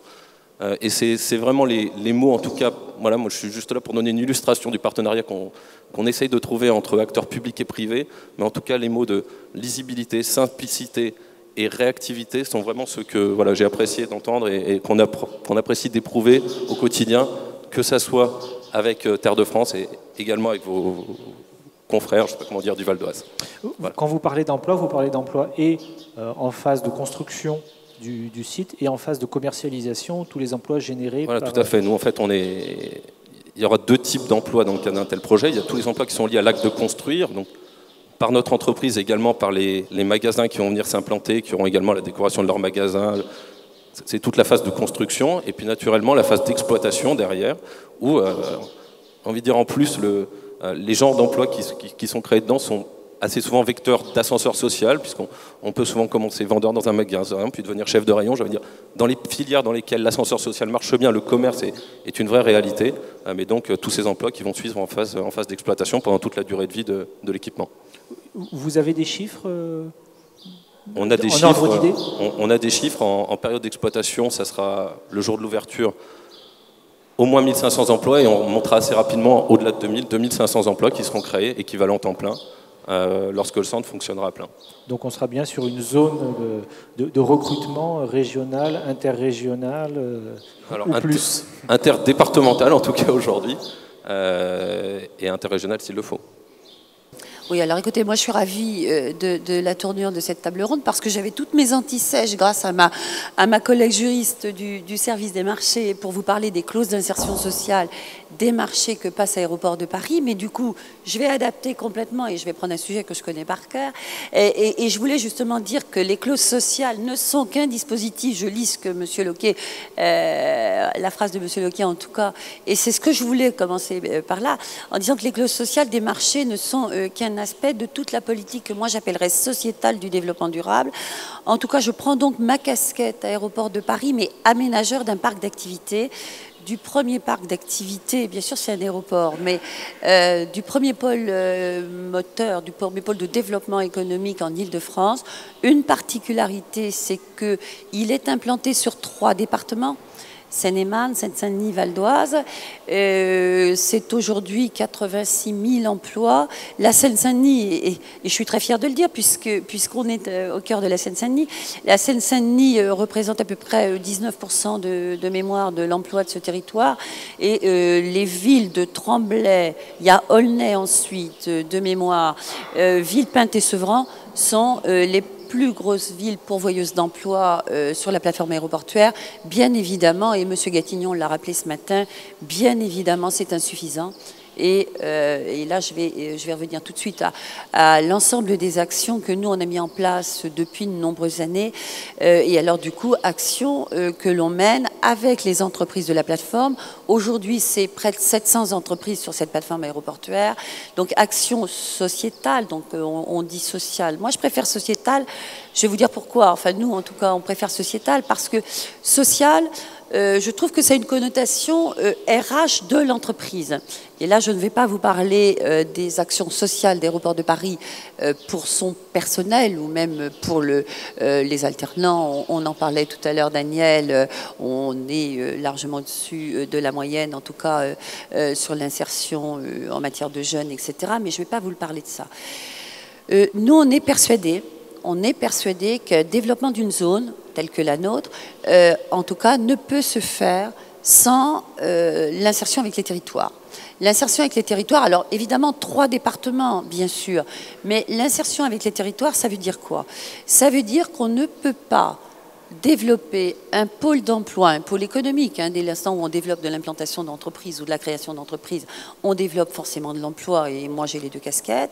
Et c'est vraiment les mots, en tout cas, voilà, moi je suis juste là pour donner une illustration du partenariat qu'on essaye de trouver entre acteurs publics et privés, mais en tout cas les mots de lisibilité, simplicité et réactivité sont vraiment ceux que voilà, j'ai apprécié d'entendre et qu'on apprécie d'éprouver au quotidien, que ça soit avec Terre de France et également avec vos confrères, je ne sais pas comment dire, du Val d'Oise. Voilà. Quand vous parlez d'emploi et en phase de construction du site et en phase de commercialisation, tous les emplois générés. Voilà, tout à fait. Nous, en fait, il y aura deux types d'emplois dans le cadre d'un tel projet. Il y a tous les emplois qui sont liés à l'acte de construire, donc par notre entreprise, également par les magasins qui vont venir s'implanter, qui auront également la décoration de leurs magasins. C'est toute la phase de construction, et puis naturellement la phase d'exploitation derrière, où, j'ai envie de dire en plus, les genres d'emplois qui sont créés dedans sont assez souvent vecteur d'ascenseur social, puisqu'on peut souvent commencer vendeur dans un magasin, puis devenir chef de rayon. Je veux dire, dans les filières dans lesquelles l'ascenseur social marche bien, le commerce est une vraie réalité, mais donc tous ces emplois qui vont suivre en phase d'exploitation pendant toute la durée de vie de l'équipement. Vous avez des chiffres On a des En ordre d'idée on a des chiffres en période d'exploitation, ça sera le jour de l'ouverture, au moins 1500 emplois, et on montera assez rapidement au-delà de 2500 emplois qui seront créés, équivalents temps plein, lorsque le centre fonctionnera à plein. Donc on sera bien sur une zone de recrutement régional, interrégional, Alors, ou plus. Interdépartemental en tout cas aujourd'hui, et interrégional s'il le faut. Oui, alors écoutez, moi je suis ravie de la tournure de cette table ronde parce que j'avais toutes mes antisèches grâce à ma collègue juriste du service des marchés pour vous parler des clauses d'insertion sociale des marchés que passe Aéroport de Paris. Mais du coup, je vais adapter complètement et je vais prendre un sujet que je connais par cœur. Et je voulais justement dire que les clauses sociales ne sont qu'un dispositif. Je lis ce que M. Loquet, la phrase de M. Loquet en tout cas, et c'est ce que je voulais commencer par là, en disant que les clauses sociales des marchés ne sont qu'un aspect de toute la politique que moi j'appellerais sociétale du développement durable. En tout cas, je prends donc ma casquette Aéroport de Paris, mais aménageur d'un parc d'activités, du premier parc d'activités, bien sûr c'est un aéroport, mais du premier pôle moteur, du premier pôle de développement économique en Île-de-France. Une particularité, c'est qu'il est implanté sur 3 départements. Seine-et-Marne, Seine-Saint-Denis, Val d'Oise. C'est aujourd'hui 86 000 emplois. La Seine-Saint-Denis, et je suis très fière de le dire puisqu'on est au cœur de la Seine-Saint-Denis, la Seine-Saint-Denis représente à peu près 19% de mémoire de l'emploi de ce territoire. Et les villes de Tremblay, il y a Aulnay ensuite, de mémoire, Villepinte et Sevran sont les plus grosses villes pourvoyeuses d'emplois sur la plateforme aéroportuaire. Bien évidemment, et M. Gatignon l'a rappelé ce matin, bien évidemment c'est insuffisant. Et là, je vais revenir tout de suite à l'ensemble des actions que nous, on a mis en place depuis de nombreuses années. Et alors, du coup, actions que l'on mène avec les entreprises de la plateforme. Aujourd'hui, c'est près de 700 entreprises sur cette plateforme aéroportuaire. Donc, action sociétale, donc on dit sociale. Moi, je préfère sociétale. Je vais vous dire pourquoi. Enfin, nous, en tout cas, on préfère sociétale parce que sociale, je trouve que ça a une connotation RH de l'entreprise. Et là, je ne vais pas vous parler des actions sociales d'Aéroport de Paris pour son personnel ou même pour les alternants. On en parlait tout à l'heure, Daniel. On est largement au-dessus de la moyenne, en tout cas sur l'insertion en matière de jeunes, etc. Mais je ne vais pas vous le parler de ça. Nous, on est persuadés que le développement d'une zone telle que la nôtre, en tout cas, ne peut se faire sans l'insertion avec les territoires. L'insertion avec les territoires, alors évidemment 3 départements, bien sûr, mais l'insertion avec les territoires, ça veut dire quoi? Ça veut dire qu'on ne peut pas développer un pôle d'emploi, un pôle économique, dès l'instant où on développe de l'implantation d'entreprises ou de la création d'entreprises, on développe forcément de l'emploi, et moi j'ai les 2 casquettes.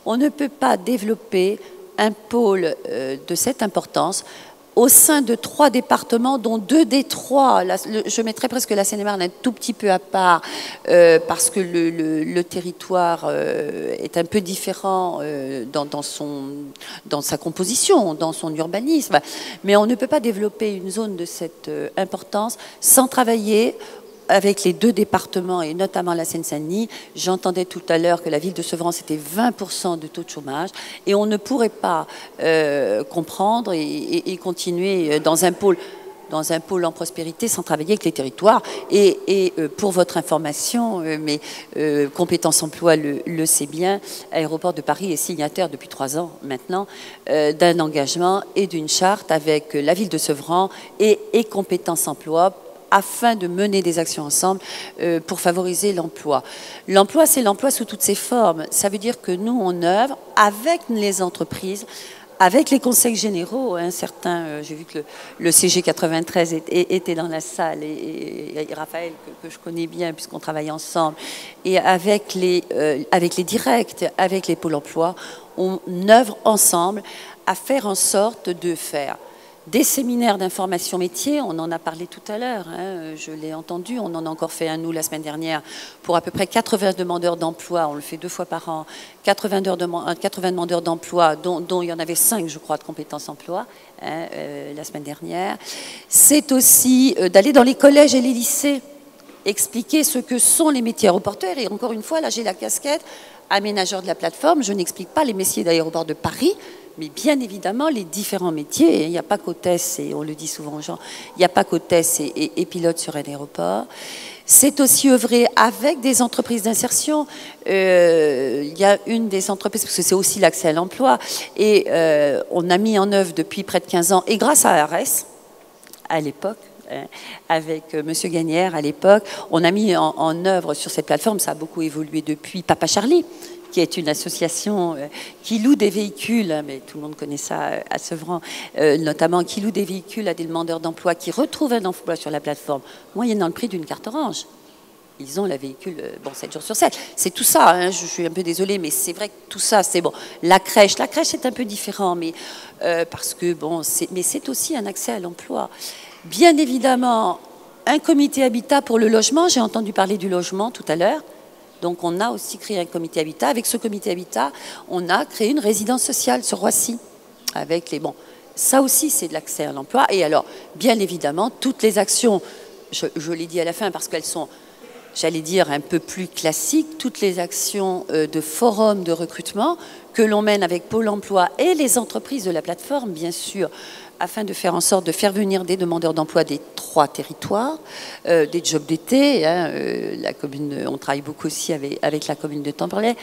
On ne peut pas développer un pôle de cette importance au sein de 3 départements, dont 2 des 3, je mettrais presque la Seine-et-Marne un tout petit peu à part, parce que le territoire est un peu différent dans sa composition, dans son urbanisme. Mais on ne peut pas développer une zone de cette importance sans travailler avec les 2 départements et notamment la Seine-Saint-Denis. J'entendais tout à l'heure que la ville de Sevran, c'était 20% de taux de chômage et on ne pourrait pas comprendre et continuer dans un pôle en prospérité sans travailler avec les territoires. Et pour votre information, mais Compétences Emploi le sait bien, Aéroport de Paris est signataire depuis 3 ans maintenant d'un engagement et d'une charte avec la ville de Sevran et Compétences Emploi afin de mener des actions ensemble pour favoriser l'emploi. L'emploi, c'est l'emploi sous toutes ses formes. Ça veut dire que nous, on œuvre avec les entreprises, avec les conseils généraux. J'ai vu que le CG 93 était dans la salle, et Raphaël, que je connais bien puisqu'on travaille ensemble, et avec les directs, avec les pôles emploi, on œuvre ensemble à faire en sorte de faire des séminaires d'information métier, on en a parlé tout à l'heure, je l'ai entendu, on en a encore fait un, nous, la semaine dernière, pour à peu près 80 demandeurs d'emploi, on le fait 2 fois par an, 80 demandeurs d'emploi, dont il y en avait 5, je crois, de compétences emploi, la semaine dernière. C'est aussi d'aller dans les collèges et les lycées, expliquer ce que sont les métiers aéroportuaires, et encore une fois, là j'ai la casquette aménageur de la plateforme, je n'explique pas les métiers d'aéroport de Paris, mais bien évidemment les différents métiers. Il n'y a pas qu'hôtesse, et on le dit souvent aux gens, il n'y a pas qu'hôtesse et pilote sur un aéroport. C'est aussi œuvrer avec des entreprises d'insertion. Il y a une des entreprises, parce que c'est aussi l'accès à l'emploi, et on a mis en œuvre depuis près de 15 ans, et grâce à ARS, à l'époque, avec M. Gagnère à l'époque, on a mis en œuvre sur cette plateforme, ça a beaucoup évolué depuis, Papa Charlie, qui est une association qui loue des véhicules, mais tout le monde connaît ça à Sevran, notamment qui loue des véhicules à des demandeurs d'emploi qui retrouvent un emploi sur la plateforme, moyennant le prix d'une carte orange. Ils ont le véhicule, bon, 7 jours sur 7. C'est tout ça, hein, je suis un peu désolée, mais c'est vrai que tout ça, c'est bon. La crèche est un peu différent, mais parce que, bon, mais c'est aussi un accès à l'emploi. Bien évidemment, un comité habitat pour le logement, j'ai entendu parler du logement tout à l'heure. Donc on a aussi créé un comité habitat. Avec ce comité habitat, on a créé une résidence sociale sur Roissy. Avec les, bon, ça aussi c'est de l'accès à l'emploi. Et alors, bien évidemment, toutes les actions, je l'ai dit à la fin parce qu'elles sont, j'allais dire, un peu plus classiques, toutes les actions de forum de recrutement que l'on mène avec Pôle emploi et les entreprises de la plateforme, bien sûr, afin de faire en sorte de faire venir des demandeurs d'emploi des 3 territoires, des jobs d'été. Hein, la commune, on travaille beaucoup aussi avec la commune de Temperley.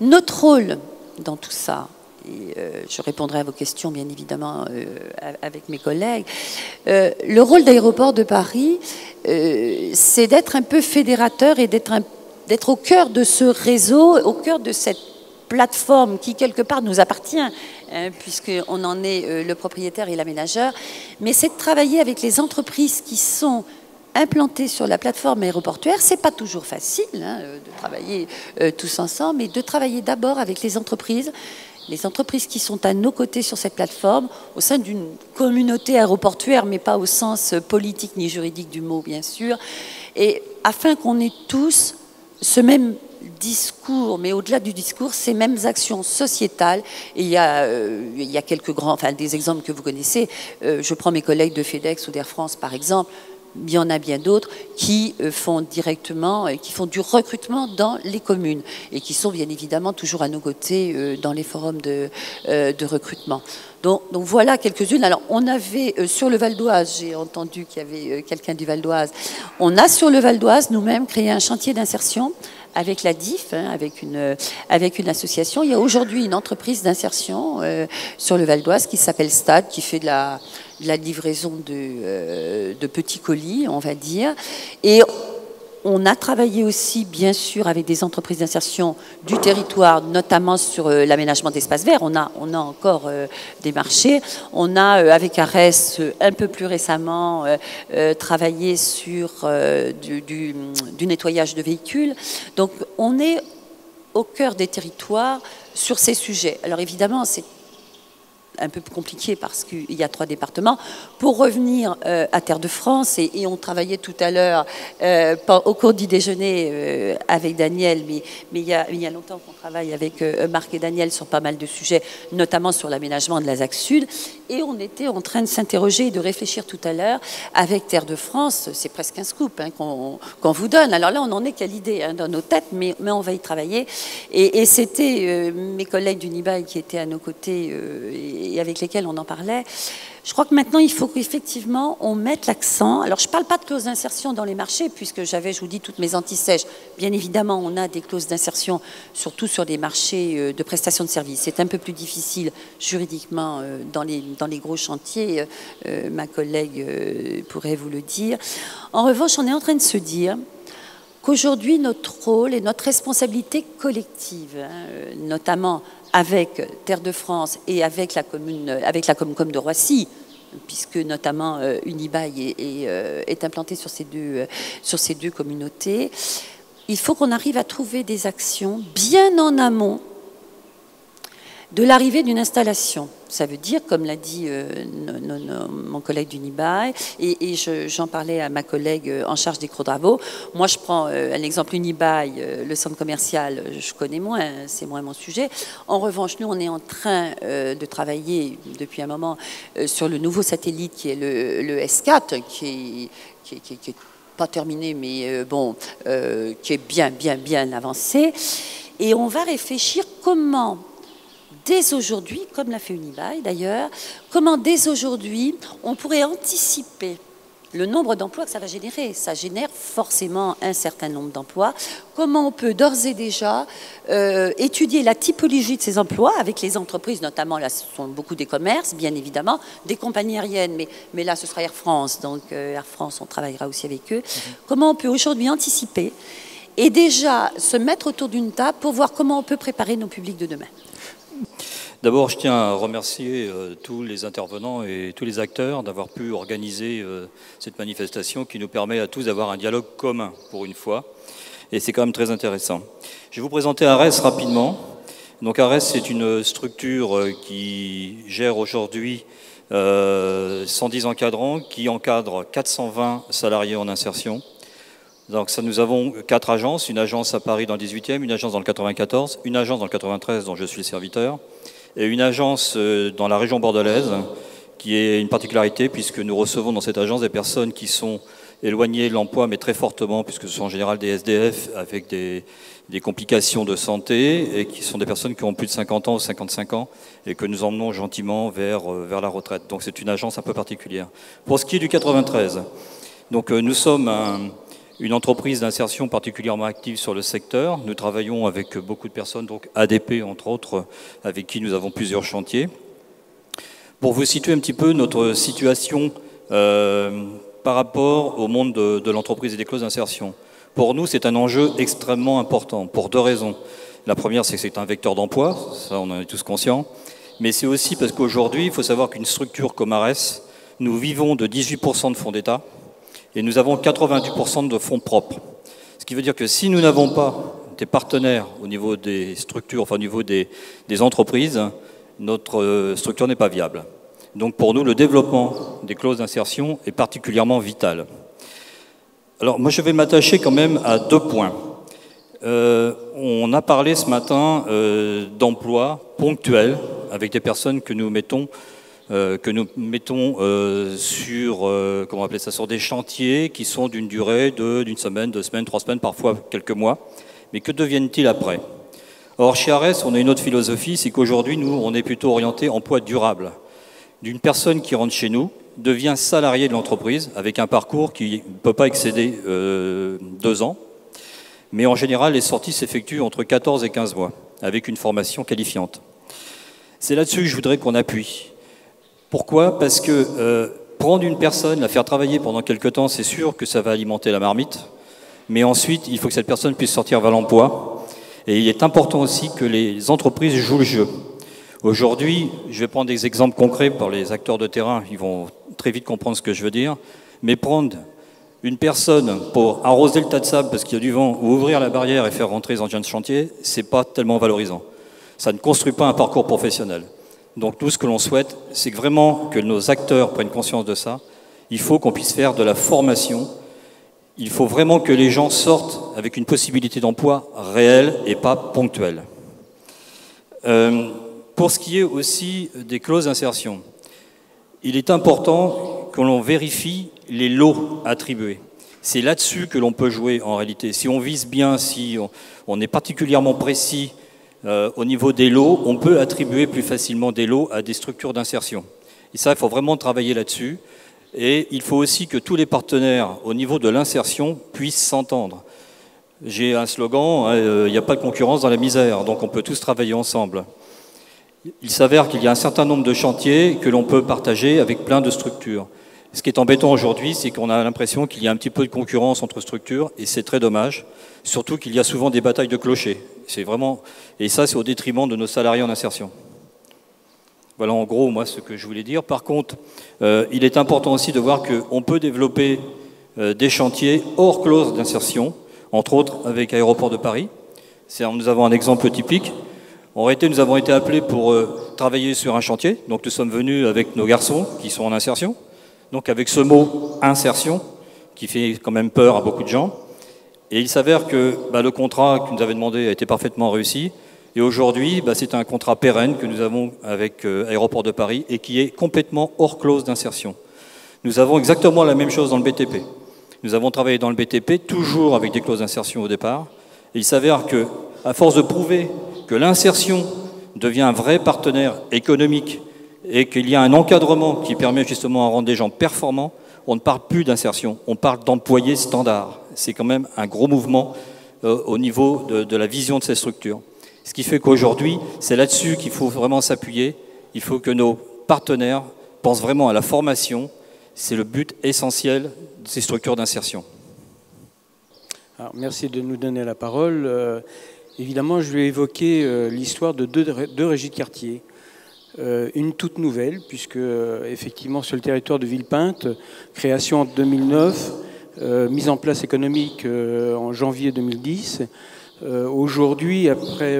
Notre rôle dans tout ça, et je répondrai à vos questions bien évidemment avec mes collègues, le rôle d'Aéroport de Paris, c'est d'être un peu fédérateur et d'être au cœur de ce réseau, au cœur de cette plateforme qui quelque part nous appartient, hein, puisqu'on en est le propriétaire et l'aménageur, mais c'est de travailler avec les entreprises qui sont implantées sur la plateforme aéroportuaire. C'est pas toujours facile, hein, de travailler tous ensemble, mais de travailler d'abord avec les entreprises qui sont à nos côtés sur cette plateforme, au sein d'une communauté aéroportuaire, mais pas au sens politique ni juridique du mot, bien sûr, et afin qu'on ait tous ce même discours, mais au-delà du discours, ces mêmes actions sociétales. Et il y a quelques grands, enfin des exemples que vous connaissez. Je prends mes collègues de FedEx ou d'Air France, par exemple. Il y en a bien d'autres qui font directement, qui font du recrutement dans les communes et qui sont bien évidemment toujours à nos côtés dans les forums de recrutement. Donc voilà quelques-unes. Alors on avait sur le Val d'Oise, j'ai entendu qu'il y avait quelqu'un du Val d'Oise, on a sur le Val d'Oise nous-mêmes créé un chantier d'insertion avec la DIF, hein, avec une association. Il y a aujourd'hui une entreprise d'insertion sur le Val d'Oise qui s'appelle Stade, qui fait de la livraison de petits colis, on va dire. Et on a travaillé aussi, bien sûr, avec des entreprises d'insertion du territoire, notamment sur l'aménagement d'espaces verts. On a encore des marchés. On a, avec ARES, un peu plus récemment, travaillé sur du nettoyage de véhicules. Donc, on est au cœur des territoires sur ces sujets. Alors, évidemment, c'est un peu plus compliqué parce qu'il y a 3 départements. Pour revenir à Terre de France, et on travaillait tout à l'heure au cours du déjeuner avec Daniel, mais il y a longtemps qu'on travaille avec Marc et Daniel sur pas mal de sujets, notamment sur l'aménagement de la ZAC Sud, et on était en train de s'interroger et de réfléchir tout à l'heure avec Terre de France. C'est presque un scoop, hein, qu'on vous donne. Alors là, on n'en est qu'à l'idée, hein, dans nos têtes, mais on va y travailler. Et c'était mes collègues du NIBAI qui étaient à nos côtés et avec lesquels on en parlait. Je crois que maintenant, il faut qu'effectivement, on mette l'accent. Alors, je ne parle pas de clauses d'insertion dans les marchés, puisque je vous dis, toutes mes antisèches. Bien évidemment, on a des clauses d'insertion, surtout sur des marchés de prestations de services. C'est un peu plus difficile juridiquement dans les gros chantiers. Ma collègue pourrait vous le dire. En revanche, on est en train de se dire qu'aujourd'hui, notre rôle et notre responsabilité collective, hein, notamment avec Terre de France et avec la Comcom de Roissy, puisque notamment Unibail est implanté sur ces deux communautés, il faut qu'on arrive à trouver des actions bien en amont de l'arrivée d'une installation. Ça veut dire, comme l'a dit mon collègue d'Unibail, et j'en parlais à ma collègue en charge des Crodravaux. Moi, je prends un exemple Unibail, le centre commercial, je connais moins, c'est moins mon sujet. En revanche, nous, on est en train de travailler depuis un moment sur le nouveau satellite qui est le S4, qui est pas terminé, mais bon, qui est bien avancé. Et on va réfléchir comment, dès aujourd'hui, comme l'a fait Unibail d'ailleurs, comment dès aujourd'hui on pourrait anticiper le nombre d'emplois que ça va générer. Ça génère forcément un certain nombre d'emplois. Comment on peut d'ores et déjà étudier la typologie de ces emplois avec les entreprises, notamment là ce sont beaucoup des commerces, bien évidemment, des compagnies aériennes, mais là ce sera Air France, donc Air France on travaillera aussi avec eux. Comment on peut aujourd'hui anticiper et déjà se mettre autour d'une table pour voir comment on peut préparer nos publics de demain. D'abord, je tiens à remercier tous les intervenants et tous les acteurs d'avoir pu organiser cette manifestation qui nous permet à tous d'avoir un dialogue commun pour une fois. Et c'est quand même très intéressant. Je vais vous présenter ARES rapidement. Donc ARES, c'est une structure qui gère aujourd'hui 110 encadrants, qui encadre 420 salariés en insertion. Donc ça, nous avons 4 agences, une agence à Paris dans le 18e, une agence dans le 94, une agence dans le 93 dont je suis le serviteur, et une agence dans la région bordelaise, qui est une particularité puisque nous recevons dans cette agence des personnes qui sont éloignées de l'emploi, mais très fortement, puisque ce sont en général des SDF avec des complications de santé, et qui sont des personnes qui ont plus de 50 ans ou 55 ans, et que nous emmenons gentiment vers la retraite. Donc c'est une agence un peu particulière. Pour ce qui est du 93, donc nous sommes une entreprise d'insertion particulièrement active sur le secteur. Nous travaillons avec beaucoup de personnes, donc ADP entre autres, avec qui nous avons plusieurs chantiers. Pour vous situer un petit peu notre situation par rapport au monde de l'entreprise et des clauses d'insertion. Pour nous, c'est un enjeu extrêmement important, pour 2 raisons. La première, c'est que c'est un vecteur d'emploi, ça on en est tous conscients, mais c'est aussi parce qu'aujourd'hui, il faut savoir qu'une structure comme ARES, nous vivons de 18% de fonds d'État, et nous avons 90% de fonds propres. Ce qui veut dire que si nous n'avons pas des partenaires au niveau des structures, enfin au niveau des entreprises, notre structure n'est pas viable. Donc pour nous, le développement des clauses d'insertion est particulièrement vital. Alors moi, je vais m'attacher quand même à 2 points. On a parlé ce matin d'emplois ponctuels avec des personnes que nous mettons sur, comment on appelle ça, sur des chantiers qui sont d'une durée d'une semaine, 2 semaines, 3 semaines, parfois quelques mois. Mais que deviennent-ils après? Or, chez ARES, on a une autre philosophie, c'est qu'aujourd'hui, nous, on est plutôt orienté emploi durable. D'une personne qui rentre chez nous, devient salarié de l'entreprise, avec un parcours qui ne peut pas excéder 2 ans. Mais en général, les sorties s'effectuent entre 14 et 15 mois, avec une formation qualifiante. C'est là-dessus que je voudrais qu'on appuie. Pourquoi? Parce que prendre une personne, la faire travailler pendant quelques temps, c'est sûr que ça va alimenter la marmite, mais ensuite, il faut que cette personne puisse sortir vers l'emploi. Et il est important aussi que les entreprises jouent le jeu. Aujourd'hui, je vais prendre des exemples concrets pour les acteurs de terrain, ils vont très vite comprendre ce que je veux dire, mais prendre une personne pour arroser le tas de sable parce qu'il y a du vent, ou ouvrir la barrière et faire rentrer les engins de chantier, c'est pas tellement valorisant. Ça ne construit pas un parcours professionnel. Donc tout ce que l'on souhaite, c'est vraiment que nos acteurs prennent conscience de ça. Il faut qu'on puisse faire de la formation. Il faut vraiment que les gens sortent avec une possibilité d'emploi réelle et pas ponctuelle. Pour ce qui est aussi des clauses d'insertion, il est important que l'on vérifie les lots attribués. C'est là-dessus que l'on peut jouer en réalité. Si on vise bien, si on est particulièrement précis au niveau des lots, on peut attribuer plus facilement des lots à des structures d'insertion. Et ça, il faut vraiment travailler là-dessus. Et il faut aussi que tous les partenaires au niveau de l'insertion puissent s'entendre. J'ai un slogan, il n'y a pas de concurrence dans la misère, donc on peut tous travailler ensemble. Il s'avère qu'il y a un certain nombre de chantiers que l'on peut partager avec plein de structures. Ce qui est embêtant aujourd'hui, c'est qu'on a l'impression qu'il y a un petit peu de concurrence entre structures, et c'est très dommage, surtout qu'il y a souvent des batailles de clochers. C'est vraiment, et ça, c'est au détriment de nos salariés en insertion. Voilà en gros, moi, ce que je voulais dire. Par contre, il est important aussi de voir qu'on peut développer des chantiers hors clause d'insertion, entre autres avec Aéroport de Paris. Nous avons un exemple typique. En réalité, nous avons été appelés pour travailler sur un chantier. Donc nous sommes venus avec nos garçons qui sont en insertion. Donc avec ce mot « insertion » qui fait quand même peur à beaucoup de gens. Et il s'avère que le contrat que nous avait demandé a été parfaitement réussi. Et aujourd'hui, c'est un contrat pérenne que nous avons avec Aéroport de Paris et qui est complètement hors clause d'insertion. Nous avons exactement la même chose dans le BTP. Nous avons travaillé dans le BTP, toujours avec des clauses d'insertion au départ. Et il s'avère que à force de prouver que l'insertion devient un vrai partenaire économique et qu'il y a un encadrement qui permet justement à rendre des gens performants, on ne parle plus d'insertion, on parle d'employés standards. C'est quand même un gros mouvement au niveau de la vision de ces structures. Ce qui fait qu'aujourd'hui, c'est là-dessus qu'il faut vraiment s'appuyer. Il faut que nos partenaires pensent vraiment à la formation. C'est le but essentiel de ces structures d'insertion. Merci de nous donner la parole. Évidemment, je vais évoquer l'histoire de deux régies de quartier. Une toute nouvelle, puisque effectivement sur le territoire de Villepinte, création en 2009, mise en place économique en janvier 2010. Aujourd'hui, après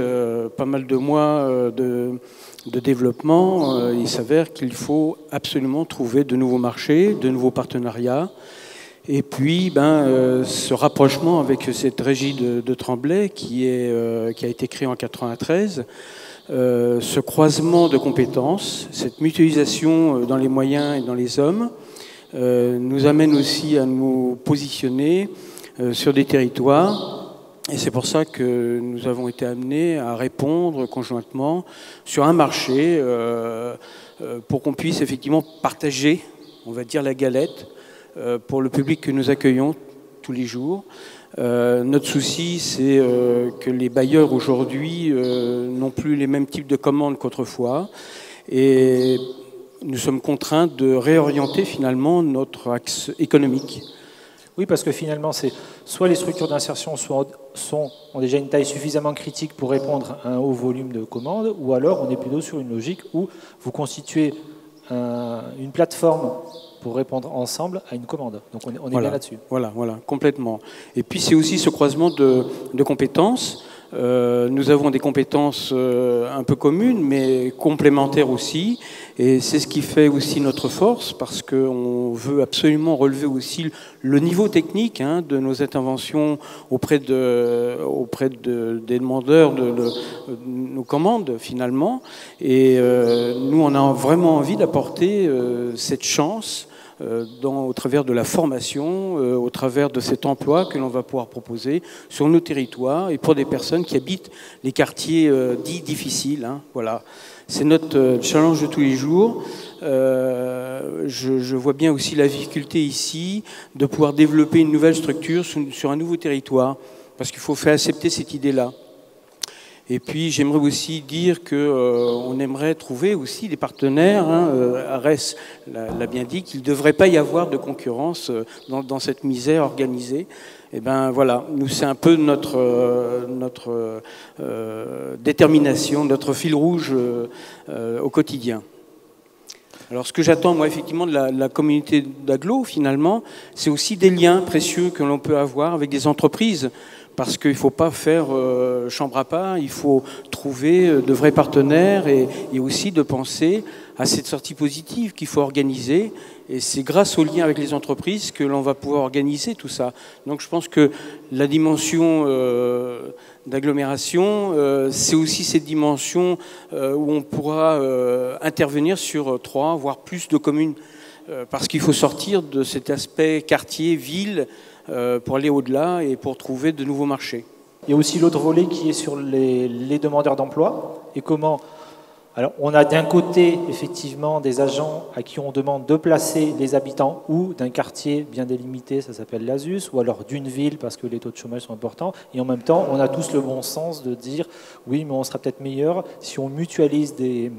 pas mal de mois de développement, il s'avère qu'il faut absolument trouver de nouveaux marchés, de nouveaux partenariats. Et puis, ce rapprochement avec cette régie de Tremblay qui a été créée en 1993, ce croisement de compétences, cette mutualisation dans les moyens et dans les hommes, nous amène aussi à nous positionner sur des territoires. Et c'est pour ça que nous avons été amenés à répondre conjointement sur un marché pour qu'on puisse effectivement partager, on va dire, la galette pour le public que nous accueillons tous les jours. Notre souci, c'est que les bailleurs aujourd'hui n'ont plus les mêmes types de commandes qu'autrefois. Et nous sommes contraints de réorienter finalement notre axe économique. Oui, parce que finalement, c'est soit les structures d'insertion ont déjà une taille suffisamment critique pour répondre à un haut volume de commandes, ou alors on est plutôt sur une logique où vous constituez une plateforme pour répondre ensemble à une commande. Donc on est bien là-dessus. Voilà, complètement. Et puis c'est aussi ce croisement de compétences. Nous avons des compétences un peu communes, mais complémentaires aussi. Et c'est ce qui fait aussi notre force, parce qu'on veut absolument relever aussi le niveau technique de nos interventions auprès des demandeurs de nos commandes, finalement. Et nous, on a vraiment envie d'apporter cette chance au travers de la formation, au travers de cet emploi que l'on va pouvoir proposer sur nos territoires et pour des personnes qui habitent les quartiers dits difficiles. Voilà. C'est notre challenge de tous les jours. Je vois bien aussi la difficulté ici de pouvoir développer une nouvelle structure sur un nouveau territoire, parce qu'il faut faire accepter cette idée-là. Et puis j'aimerais aussi dire qu'on aimerait trouver aussi des partenaires. Arès l'a bien dit, qu'il ne devrait pas y avoir de concurrence dans cette misère organisée. Et ben voilà, nous c'est un peu notre détermination, notre fil rouge au quotidien. Alors ce que j'attends moi effectivement de la communauté d'agglo finalement, c'est aussi des liens précieux que l'on peut avoir avec des entreprises. Parce qu'il ne faut pas faire chambre à part, il faut trouver de vrais partenaires et aussi de penser à cette sortie positive qu'il faut organiser. Et c'est grâce aux liens avec les entreprises que l'on va pouvoir organiser tout ça. Donc je pense que la dimension d'agglomération, c'est aussi cette dimension où on pourra intervenir sur 3, voire plus de communes. Parce qu'il faut sortir de cet aspect quartier, ville, pour aller au-delà et pour trouver de nouveaux marchés. Il y a aussi l'autre volet qui est sur les demandeurs d'emploi et comment... Alors, on a d'un côté, effectivement, des agents à qui on demande de placer les habitants ou d'un quartier bien délimité, ça s'appelle l'ASUS, ou alors d'une ville parce que les taux de chômage sont importants. Et en même temps, on a tous le bon sens de dire oui, mais on sera peut-être meilleur si on mutualise des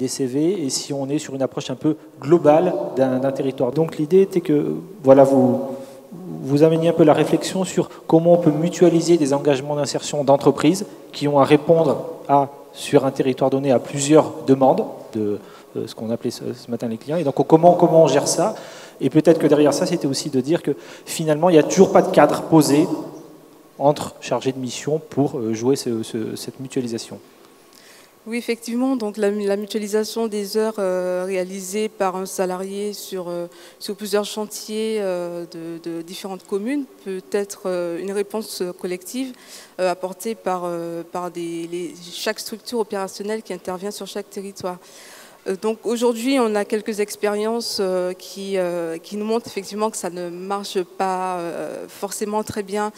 CV et si on est sur une approche un peu globale d'un territoire. Donc l'idée était que voilà, vous ameniez un peu la réflexion sur comment on peut mutualiser des engagements d'insertion d'entreprises qui ont à répondre sur un territoire donné à plusieurs demandes de ce qu'on appelait ce matin les clients. Et donc comment on gère ça? Et peut-être que derrière ça, c'était aussi de dire que finalement, il n'y a toujours pas de cadre posé entre chargés de mission pour jouer cette mutualisation. Oui, effectivement, donc la mutualisation des heures réalisées par un salarié sur plusieurs chantiers de différentes communes peut être une réponse collective apportée par chaque structure opérationnelle qui intervient sur chaque territoire. Donc aujourd'hui, on a quelques expériences qui nous montrent effectivement que ça ne marche pas forcément très bien,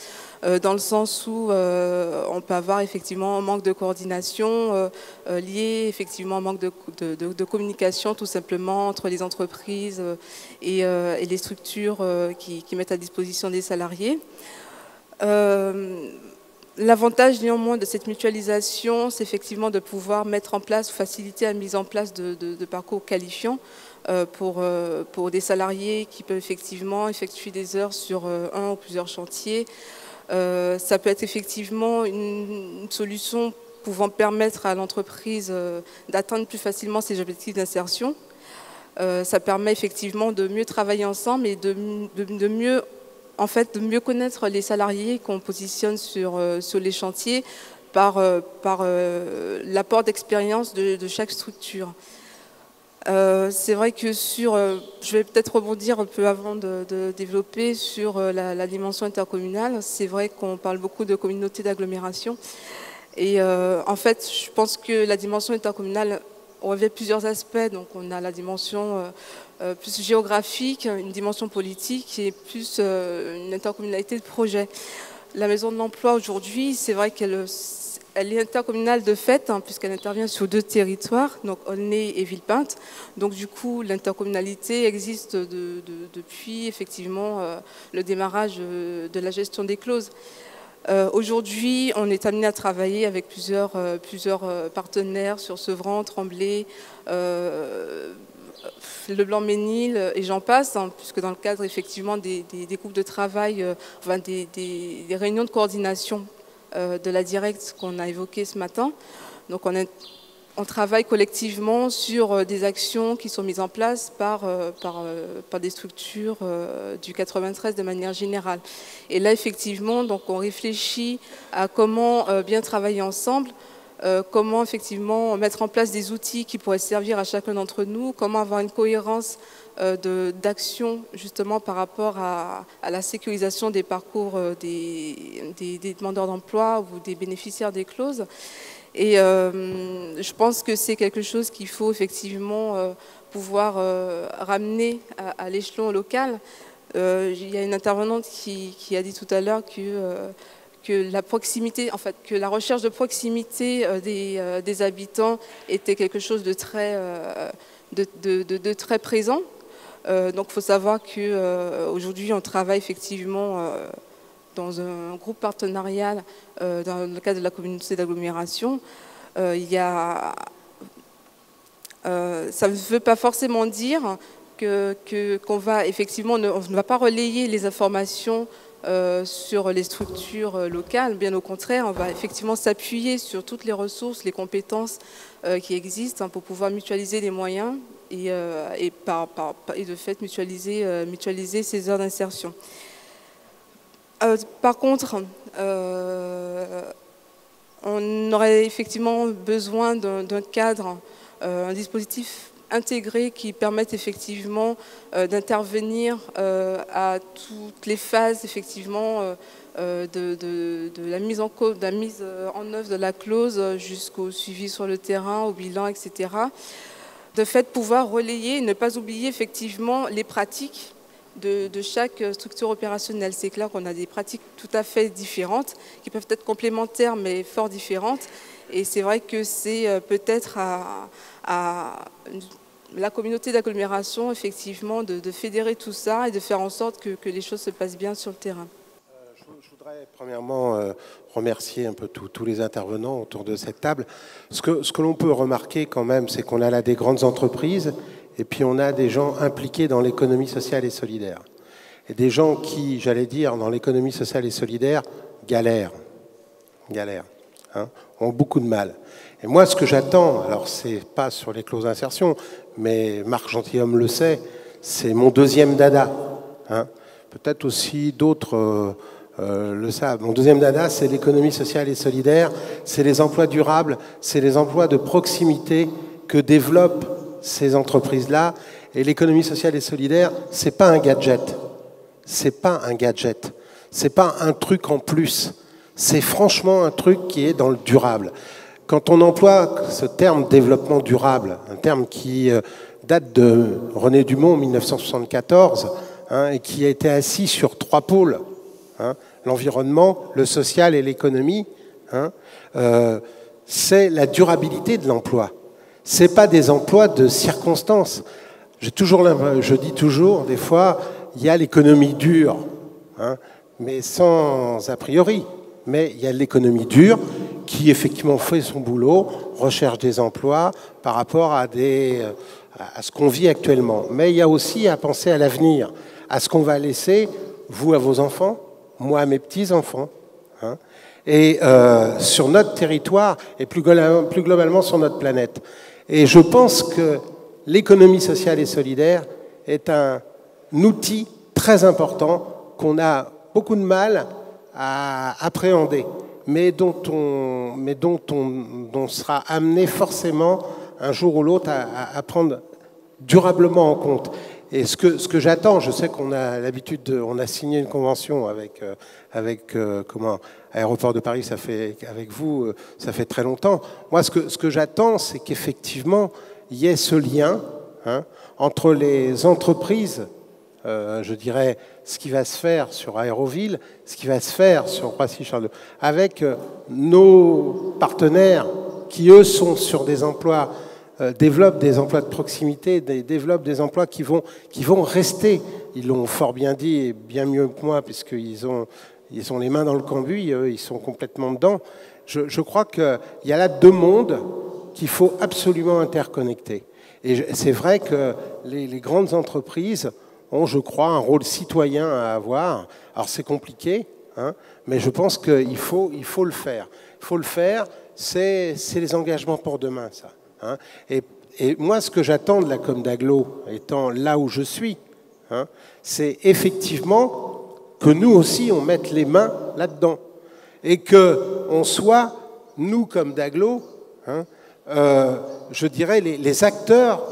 dans le sens où on peut avoir effectivement un manque de coordination lié effectivement au manque de communication tout simplement entre les entreprises et les structures qui mettent à disposition des salariés. L'avantage néanmoins de cette mutualisation, c'est effectivement de pouvoir mettre en place, faciliter la mise en place de parcours qualifiants pour des salariés qui peuvent effectivement effectuer des heures sur un ou plusieurs chantiers. Ça peut être effectivement une solution pouvant permettre à l'entreprise d'atteindre plus facilement ses objectifs d'insertion. Ça permet effectivement de mieux travailler ensemble et de mieux connaître les salariés qu'on positionne sur les chantiers par l'apport d'expérience de chaque structure. C'est vrai que je vais peut-être rebondir un peu avant de développer sur la dimension intercommunale. C'est vrai qu'on parle beaucoup de communautés d'agglomération. Et en fait, je pense que la dimension intercommunale revêt plusieurs aspects. Donc on a la dimension plus géographique, une dimension politique et plus une intercommunalité de projet. La maison de l'emploi aujourd'hui, c'est vrai qu'elle est intercommunale de fait, puisqu'elle intervient sur 2 territoires, donc Aulnay et Villepinte. Donc du coup, l'intercommunalité existe depuis effectivement le démarrage de la gestion des clauses. Aujourd'hui, on est amené à travailler avec plusieurs partenaires sur Sevran, Tremblay, Leblanc-Ménil et j'en passe, puisque dans le cadre effectivement des groupes de travail, des réunions de coordination de la directe qu'on a évoquées ce matin. Donc on travaille collectivement sur des actions qui sont mises en place par des structures du 93 de manière générale. Et là, effectivement, donc on réfléchit à comment bien travailler ensemble, comment effectivement mettre en place des outils qui pourraient servir à chacun d'entre nous, comment avoir une cohérence d'action justement par rapport à la sécurisation des parcours des demandeurs d'emploi ou des bénéficiaires des clauses. Et je pense que c'est quelque chose qu'il faut effectivement pouvoir ramener à l'échelon local. Il y a une intervenante qui a dit tout à l'heure que la proximité, en fait, que la recherche de proximité des habitants était quelque chose de très présent. Donc il faut savoir qu'aujourd'hui on travaille effectivement dans un groupe partenarial dans le cadre de la communauté d'agglomération. Ça ne veut pas forcément dire qu'on va effectivement, on ne va pas relayer les informations sur les structures locales. Bien au contraire, on va effectivement s'appuyer sur toutes les ressources, les compétences qui existent pour pouvoir mutualiser les moyens et de fait mutualiser ces heures d'insertion. Par contre, on aurait effectivement besoin d'un cadre, un dispositif intégré qui permette effectivement d'intervenir à toutes les phases effectivement de la mise en œuvre de la clause jusqu'au suivi sur le terrain, au bilan, etc. De fait, pouvoir relayer et ne pas oublier effectivement les pratiques de chaque structure opérationnelle. C'est clair qu'on a des pratiques tout à fait différentes, qui peuvent être complémentaires mais fort différentes. Et c'est vrai que c'est peut-être à la communauté d'agglomération, effectivement, de fédérer tout ça et de faire en sorte que les choses se passent bien sur le terrain. Je voudrais premièrement remercier un peu tous les intervenants autour de cette table. Ce que l'on peut remarquer quand même, c'est qu'on a là des grandes entreprises et puis on a des gens impliqués dans l'économie sociale et solidaire. Et des gens qui, j'allais dire, dans l'économie sociale et solidaire, galèrent, ont beaucoup de mal. Et moi, ce que j'attends, alors c'est pas sur les clauses d'insertion, mais Marc Gentilhomme le sait, c'est mon deuxième dada. Peut-être aussi d'autres le savent. Mon deuxième dada, c'est l'économie sociale et solidaire, c'est les emplois durables, c'est les emplois de proximité que développent ces entreprises-là. Et l'économie sociale et solidaire, c'est pas un gadget. C'est pas un gadget. C'est pas un truc en plus. C'est franchement un truc qui est dans le durable. Quand on emploie ce terme développement durable, un terme qui date de René Dumont en 1974, et qui a été assis sur 3 pôles, l'environnement, le social et l'économie, c'est la durabilité de l'emploi. Ce n'est pas des emplois de circonstance. Je dis toujours, des fois, il y a l'économie dure, mais sans a priori. Mais il y a l'économie dure qui effectivement fait son boulot, recherche des emplois par rapport à ce qu'on vit actuellement. Mais il y a aussi à penser à l'avenir, à ce qu'on va laisser, vous à vos enfants, moi à mes petits-enfants, et sur notre territoire et plus globalement sur notre planète. Et je pense que l'économie sociale et solidaire est un outil très important qu'on a beaucoup de mal à appréhender, mais dont on sera amené forcément un jour ou l'autre à prendre durablement en compte. Et ce que j'attends, je sais qu'on a l'habitude, on a signé une convention avec Aéroport de Paris, ça fait avec vous, ça fait très longtemps. Moi, ce que j'attends, c'est qu'effectivement, il y ait ce lien entre les entreprises, je dirais, ce qui va se faire sur Aéroville, ce qui va se faire sur Roissy-Charles-de-Gaulle, avec nos partenaires qui, eux, sont sur des emplois, développent des emplois de proximité, développent des emplois qui vont rester. Ils l'ont fort bien dit, et bien mieux que moi, puisqu'ils ont les mains dans le cambouis, ils sont complètement dedans. Je crois qu'il y a là 2 mondes qu'il faut absolument interconnecter. Et c'est vrai que les grandes entreprises ont, je crois, un rôle citoyen à avoir. Alors c'est compliqué, mais je pense qu'il faut le faire. Il faut le faire, c'est les engagements pour demain, ça. Et moi, ce que j'attends de la Com d'Aglo, étant là où je suis, c'est effectivement que nous aussi, on mette les mains là-dedans. Et qu'on soit, nous, comme d'Aglo, je dirais, les acteurs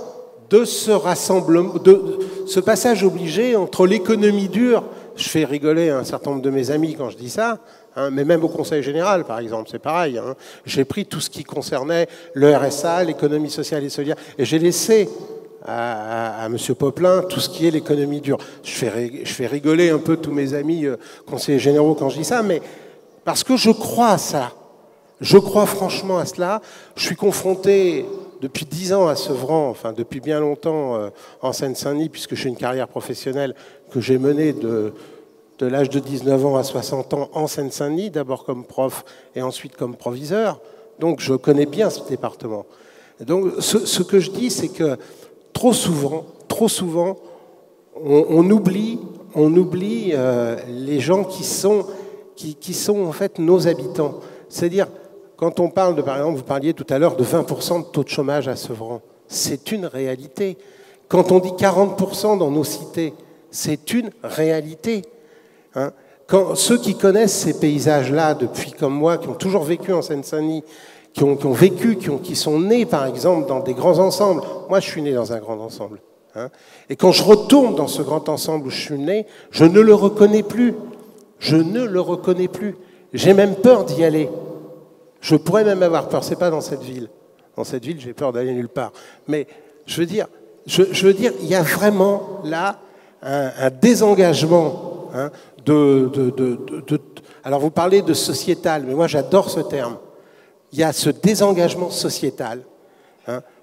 de ce rassemblement, de ce passage obligé entre l'économie dure. Je fais rigoler un certain nombre de mes amis quand je dis ça, mais même au Conseil général, par exemple, c'est pareil. J'ai pris tout ce qui concernait le RSA, l'économie sociale et solidaire, et j'ai laissé à M. Poplin tout ce qui est l'économie dure. Je fais rigoler un peu tous mes amis conseillers généraux quand je dis ça, mais parce que je crois à ça. Je crois franchement à cela. Je suis confronté depuis 10 ans à Sevran, enfin depuis bien longtemps en Seine-Saint-Denis, puisque j'ai une carrière professionnelle que j'ai menée de l'âge de 19 ans à 60 ans en Seine-Saint-Denis, d'abord comme prof et ensuite comme proviseur. Donc je connais bien ce département. Donc ce que je dis, c'est que trop souvent, on oublie les gens qui sont en fait nos habitants. C'est-à-dire, quand on parle de, par exemple, vous parliez tout à l'heure de 20% de taux de chômage à Sevran, c'est une réalité. Quand on dit 40% dans nos cités, c'est une réalité. Quand ceux qui connaissent ces paysages-là, depuis comme moi, qui ont toujours vécu en Seine-Saint-Denis, qui sont nés, par exemple, dans des grands ensembles. Moi, je suis né dans un grand ensemble. Et quand je retourne dans ce grand ensemble où je suis né, je ne le reconnais plus. Je ne le reconnais plus. J'ai même peur d'y aller. Je pourrais même avoir peur. C'est pas dans cette ville. Dans cette ville, j'ai peur d'aller nulle part. Mais je veux dire, il y a vraiment là un désengagement alors vous parlez de sociétal, mais moi j'adore ce terme. Il y a ce désengagement sociétal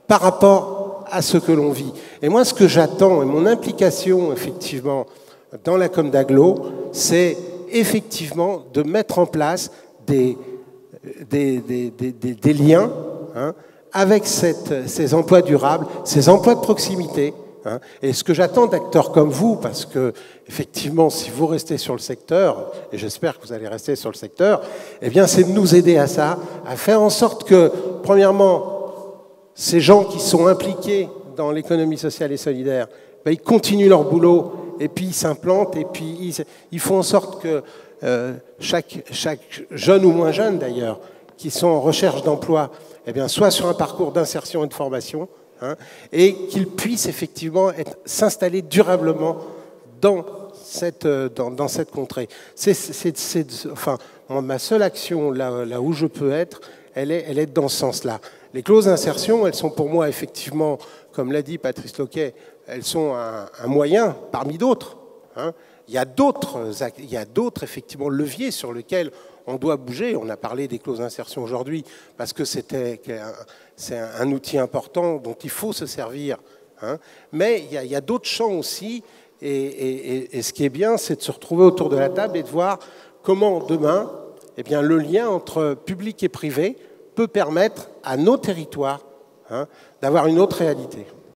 par rapport à ce que l'on vit. Et moi, ce que j'attends, et mon implication, effectivement, dans la Com d'Aglo, c'est effectivement de mettre en place des liens avec ces emplois durables, ces emplois de proximité. Et ce que j'attends d'acteurs comme vous, parce que, effectivement, si vous restez sur le secteur, et j'espère que vous allez rester sur le secteur, eh bien, c'est de nous aider à ça, à faire en sorte que, premièrement, ces gens qui sont impliqués dans l'économie sociale et solidaire, ils continuent leur boulot, et puis ils s'implantent, et puis ils font en sorte que chaque jeune ou moins jeune, d'ailleurs, qui sont en recherche d'emploi, eh bien, soit sur un parcours d'insertion et de formation, et qu'ils puissent effectivement s'installer durablement dans cette contrée. Enfin, ma seule action là où je peux être, elle est dans ce sens-là. Les clauses d'insertion, elles sont pour moi effectivement, comme l'a dit Patrice Loquet, elles sont un moyen parmi d'autres. Hein. Il y a d'autres effectivement leviers sur lesquels on doit bouger. On a parlé des clauses d'insertion aujourd'hui parce que c'est un outil important dont il faut se servir. Hein. Mais il y a d'autres champs aussi. Et ce qui est bien, c'est de se retrouver autour de la table et de voir comment demain, eh bien, le lien entre public et privé peut permettre à nos territoires d'avoir une autre réalité.